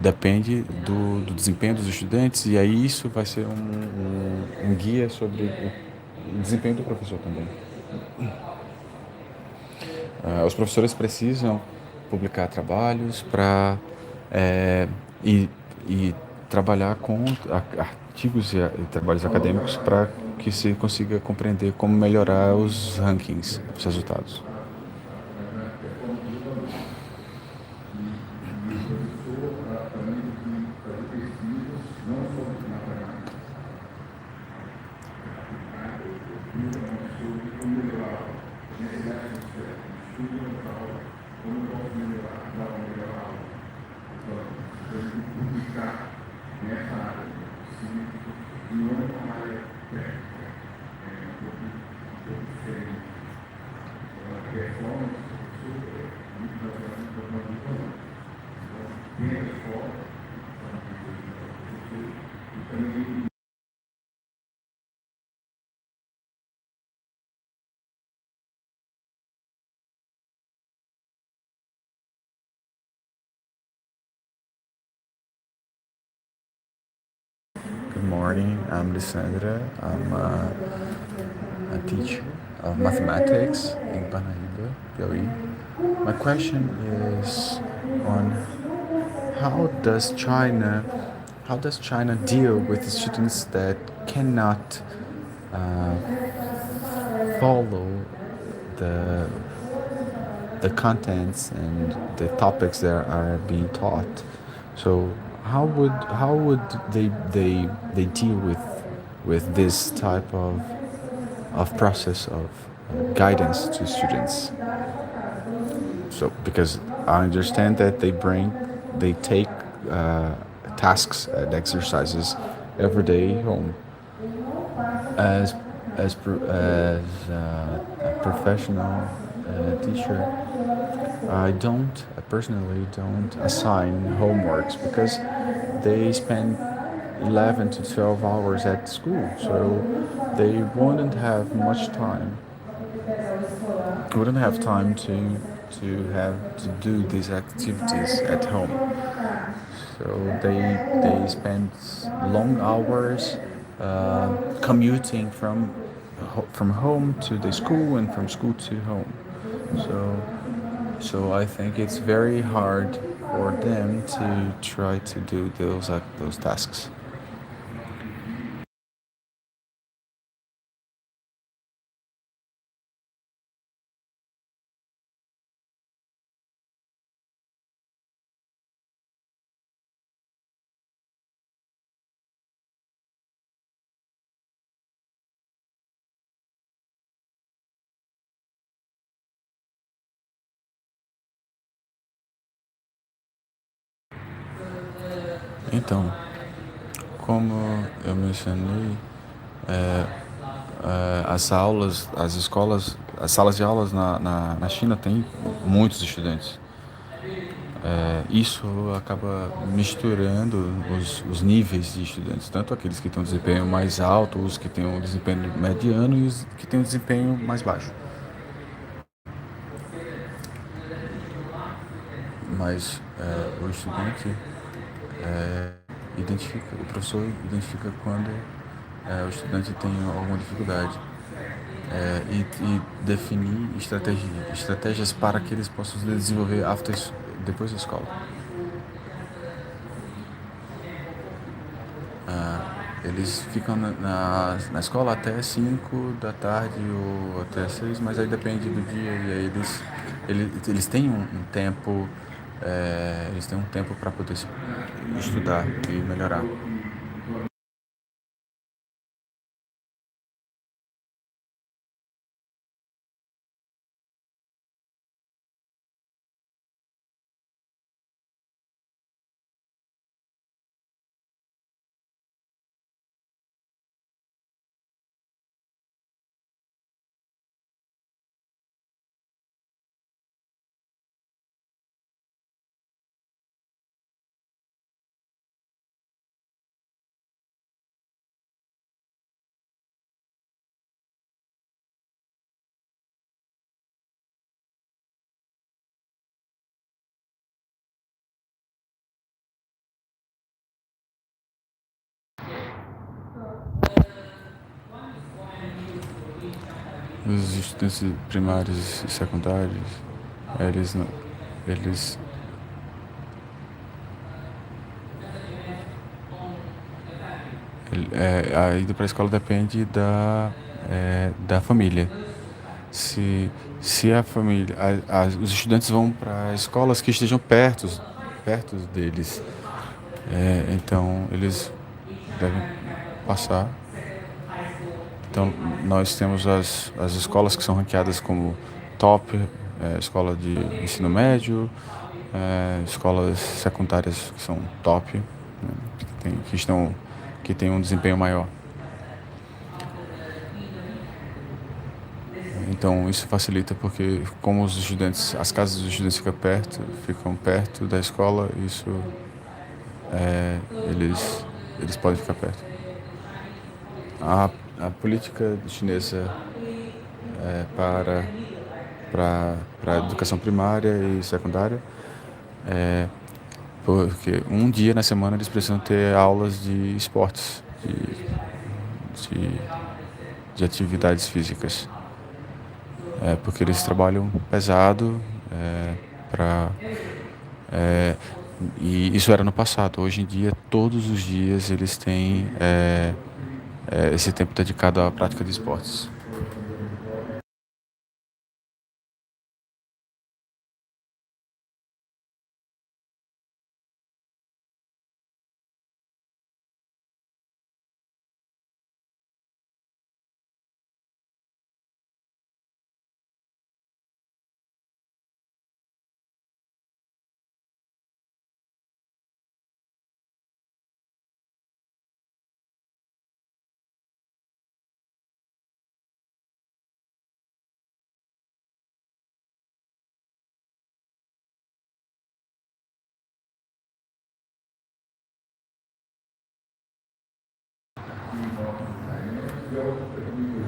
Depende do desempenho dos estudantes e aí isso vai ser um guia sobre o desempenho do professor também. Os professores precisam publicar trabalhos para é, e, e trabalhar com artigos e trabalhos acadêmicos para que se consiga compreender como melhorar os rankings, os resultados. Good morning, I'm Lissandra. I'm a teacher of mathematics in Paraíba, Piauí. My question is on how does China how does China deal with students that cannot uh, follow the the contents and the topics that are being taught. So how would they deal with this type of process of guidance to students? So because I understand that they take tasks and exercises every day home as a professional teacher. I personally don't assign homeworks because they spend 11 to 12 hours at school, so they wouldn't have time to do these activities at home. So they spend long hours commuting from home to the school and from school to home. So I think it's very hard for them to try to do those tasks. Então, como eu mencionei, é, as escolas, as salas de aulas na China têm muitos estudantes. Isso acaba misturando os níveis de estudantes, tanto aqueles que têm um desempenho mais alto, os que têm um desempenho mediano e os que têm um desempenho mais baixo. Mas o estudante o professor identifica quando o estudante tem alguma dificuldade. e definir estratégias para que eles possam se desenvolver depois da escola. Eles ficam na escola até 5 da tarde ou até 6, mas aí depende do dia. E aí eles têm um tempo, eles têm um tempo para poder estudar e melhorar. Os estudantes primários e secundários, eles não, eles a ida para a escola depende da família. Se, se a família, os estudantes vão para escolas que estejam perto deles, então eles devem passar. Então nós temos as escolas que são ranqueadas como top, escola de ensino médio, escolas secundárias que são top, né, que têm um desempenho maior. Então isso facilita porque como as casas dos estudantes ficam perto da escola, isso eles eles podem ficar perto. A, a política chinesa para para a educação primária e secundária, porque um dia na semana eles precisam ter aulas de esportes, de, de atividades físicas, porque eles trabalham pesado para e isso era no passado. Hoje em dia, todos os dias eles têm esse tempo dedicado à prática de esportes.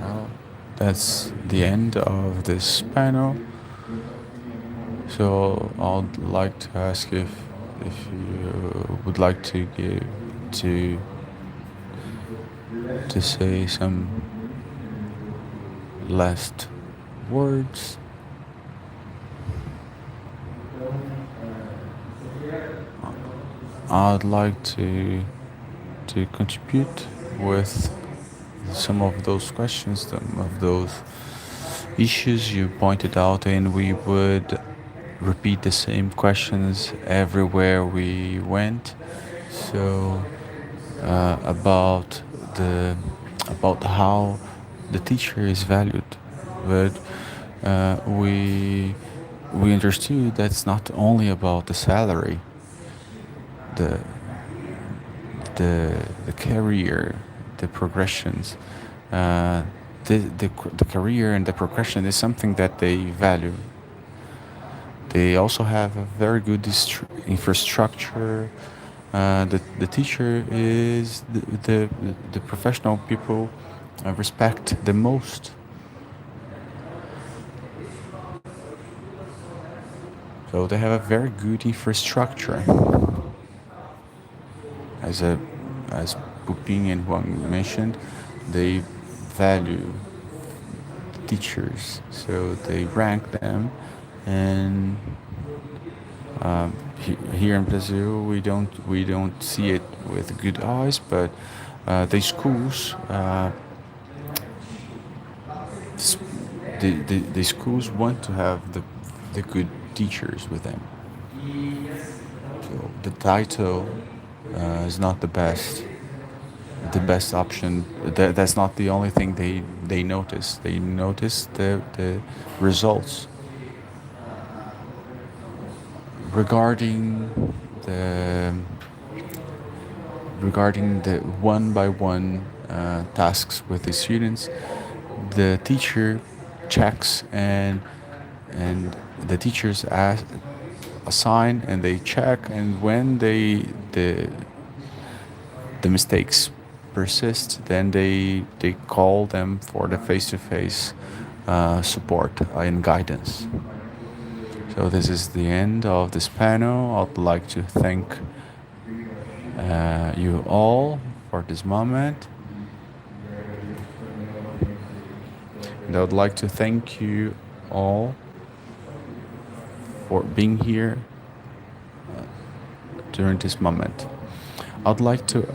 Well, that's the end of this panel. So I'd like to ask if you would like to to say some last words. I'd like to contribute with some of those questions, some of those issues you pointed out, and we would repeat the same questions everywhere we went. So about the about how the teacher is valued, but we understood that it's not only about the salary, the the career, the progressions. Uh, the career and the progression is something that they value. They also have a very good infrastructure. The teacher is the professional people respect the most. So they have a very good infrastructure. As Pupin and Huang mentioned, they value teachers. So they rank them, and here in Brazil we don't see it with good eyes, but the schools the schools want to have the good teachers with them. So the title is not the best option. That's not the only thing they notice. They notice the results regarding the regarding the one by one tasks with the students. The teacher checks, and the teachers assign, and they check, and when the mistakes persist, then they call them for the face-to-face support and guidance. So this is the end of this panel. I'd like to thank you all for this moment, and I would like to thank you all for being here during this moment. I'd like to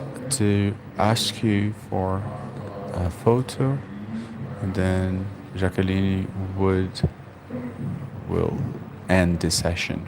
ask you for a photo, and then Jacqueline will end this session.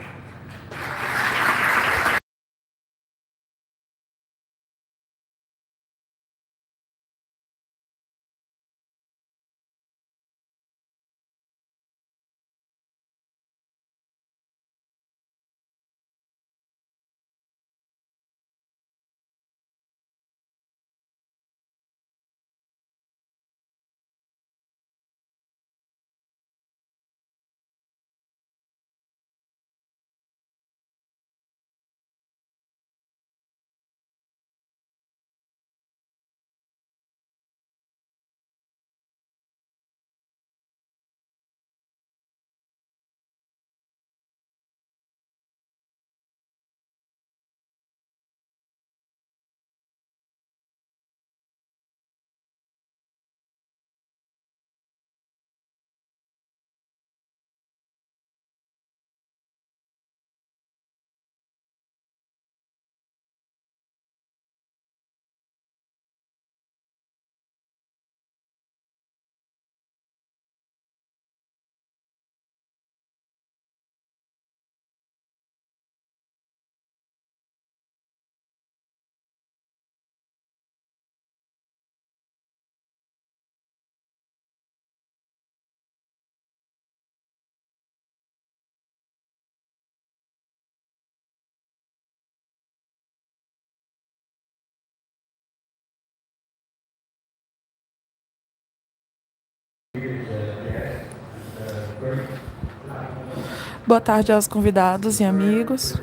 Boa tarde aos convidados e amigos.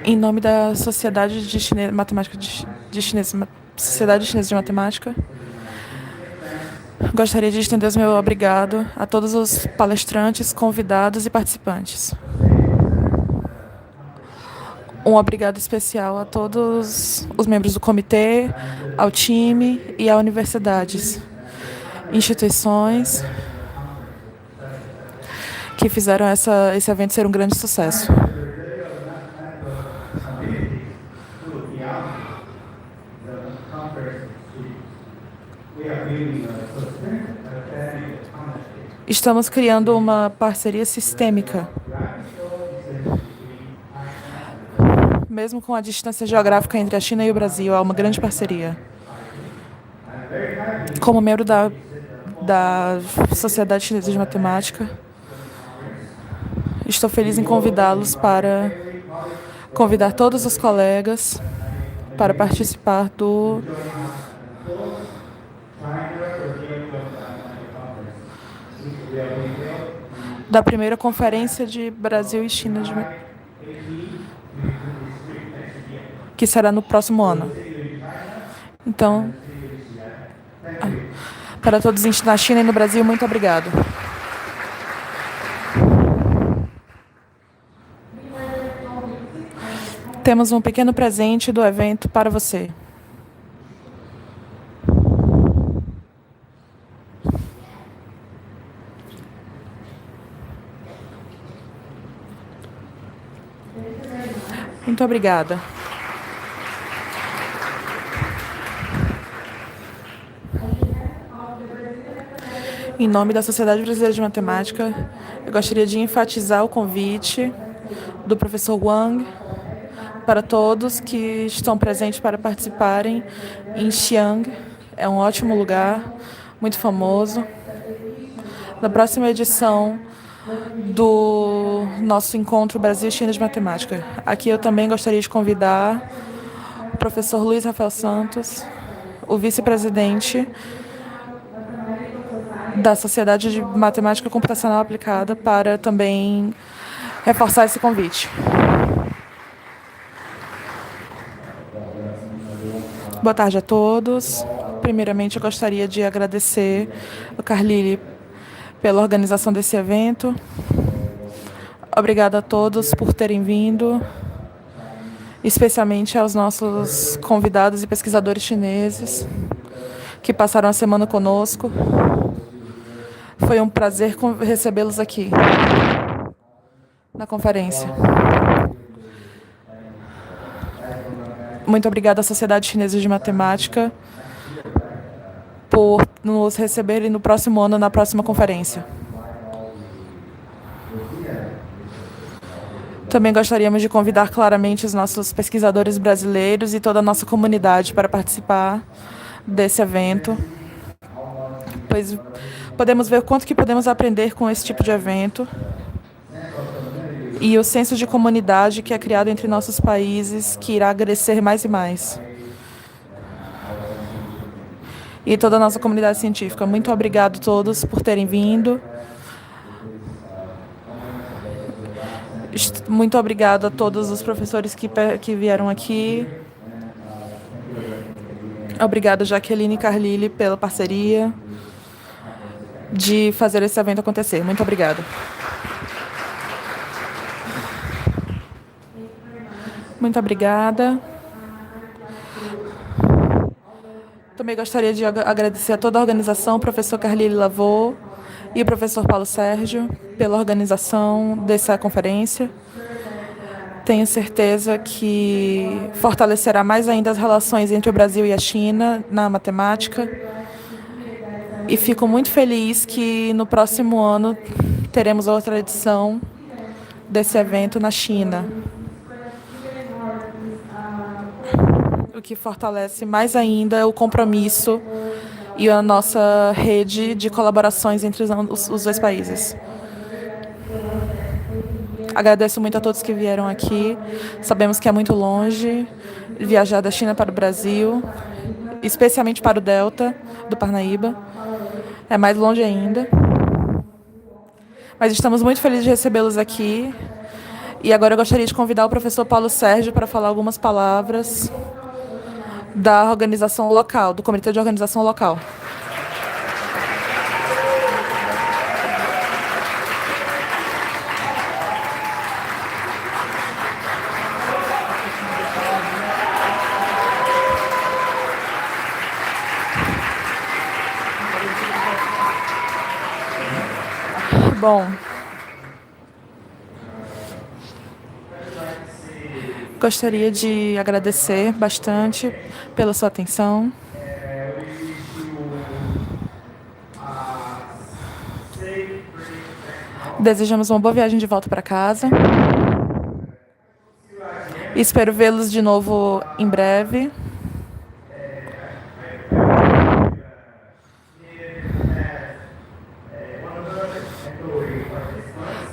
Em nome da Sociedade de Matemática Sociedade Chinesa de Matemática, gostaria de estender o meu obrigado a todos os palestrantes, convidados e participantes. Um obrigado especial a todos os membros do comitê, ao time e a universidades, instituições que fizeram esse evento ser um grande sucesso. Estamos criando uma parceria sistêmica. Mesmo com a distância geográfica entre a China e o Brasil, há uma grande parceria. Como membro da Sociedade Chinesa de Matemática, estou feliz em convidar todos os colegas para participar da primeira conferência de Brasil e China que será no próximo ano. Então, para todos na China e no Brasil, muito obrigado. Temos um pequeno presente do evento para você. Muito obrigada. Em nome da Sociedade Brasileira de Matemática, eu gostaria de enfatizar o convite do professor Wang para todos que estão presentes para participarem em Xi'an. É um ótimo lugar, muito famoso. Na próxima edição do nosso encontro Brasil-China de Matemática. Aqui eu também gostaria de convidar o professor Luiz Rafael Santos, o vice-presidente da Sociedade de Matemática Computacional Aplicada, para também reforçar esse convite. Boa tarde a todos. Primeiramente, eu gostaria de agradecer ao Carlile pela organização desse evento. Obrigada a todos por terem vindo, especialmente aos nossos convidados e pesquisadores chineses que passaram a semana conosco. Foi um prazer recebê-los aqui na conferência. Muito obrigada à Sociedade Chinesa de Matemática por nos receberem no próximo ano, na próxima conferência. Também gostaríamos de convidar claramente os nossos pesquisadores brasileiros e toda a nossa comunidade para participar desse evento, pois podemos ver o quanto que podemos aprender com esse tipo de evento e o senso de comunidade que é criado entre nossos países, que irá crescer mais e mais. E toda a nossa comunidade científica. Muito obrigado a todos por terem vindo. Muito obrigado a todos os professores que vieram aqui. Obrigado, Jaqueline e Carlile, pela parceria de fazer esse evento acontecer. Muito obrigada. Muito obrigada. Também gostaria de agradecer a toda a organização, o professor Carlile Lavô e o professor Paulo Sérgio, pela organização dessa conferência. Tenho certeza que fortalecerá mais ainda as relações entre o Brasil e a China na matemática. E fico muito feliz que no próximo ano teremos outra edição desse evento na China, o que fortalece mais ainda o compromisso e a nossa rede de colaborações entre os dois países. Agradeço muito a todos que vieram aqui. Sabemos que é muito longe viajar da China para o Brasil, especialmente para o Delta do Parnaíba. É mais longe ainda. Mas estamos muito felizes de recebê-los aqui. E agora eu gostaria de convidar o professor Paulo Sérgio para falar algumas palavras da organização local, do Comitê de Organização Local. Bom, gostaria de agradecer bastante pela sua atenção. Desejamos uma boa viagem de volta para casa. Espero vê-los de novo em breve.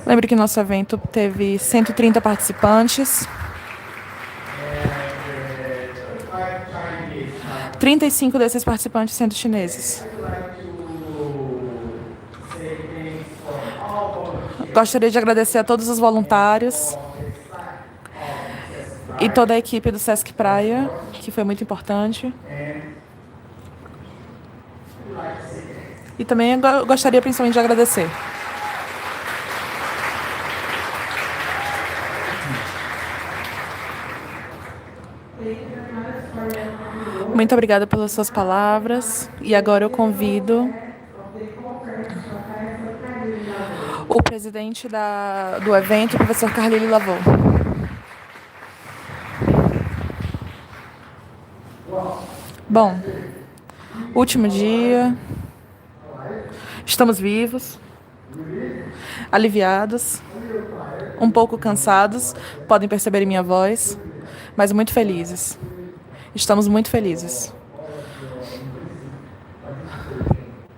Lembre que nosso evento teve 130 participantes. 35 desses participantes sendo chineses. Gostaria de agradecer a todos os voluntários e toda a equipe do Sesc Praia, que foi muito importante. E também gostaria principalmente de agradecer Muito obrigada pelas suas palavras. E agora eu convido o presidente do evento, o professor Carlile Lavô. Bom, último dia, estamos vivos, aliviados, um pouco cansados, podem perceber em minha voz, mas muito felizes. Estamos muito felizes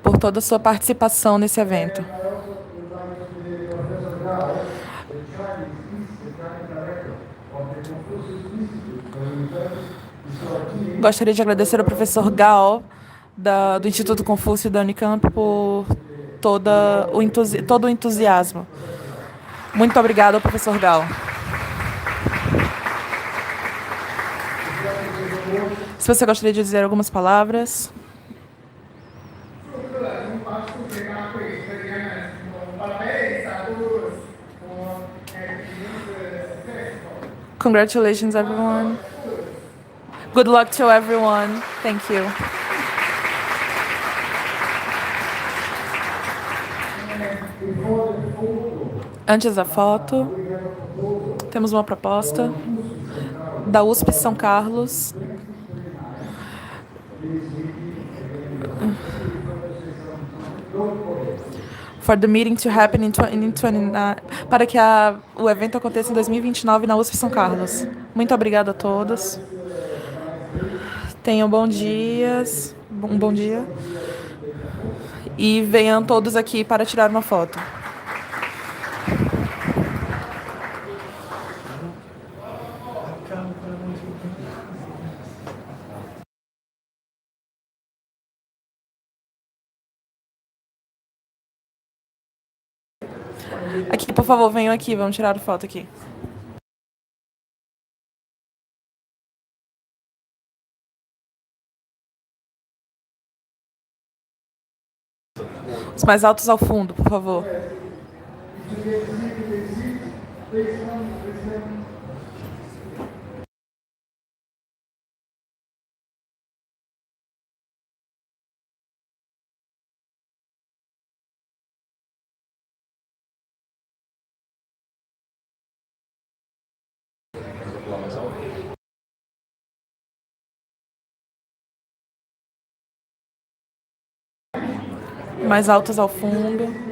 por toda a sua participação nesse evento. Gostaria de agradecer ao professor Gao, do Instituto Confúcio da Unicamp, por todo o entusiasmo. Muito obrigada ao professor Gao. Se você gostaria de dizer algumas palavras. Congratulations, everyone. Good luck to everyone. Thank you. Antes da foto, temos uma proposta da USP São Carlos. For the meeting to happen in 2029, para que o evento aconteça em 2029 na USP São Carlos. Muito obrigada a todos. Tenham um bom dia. E venham todos aqui para tirar uma foto. Aqui, por favor, venham aqui, vamos tirar foto aqui. Os mais altos ao fundo, por favor. Mais altos ao fundo.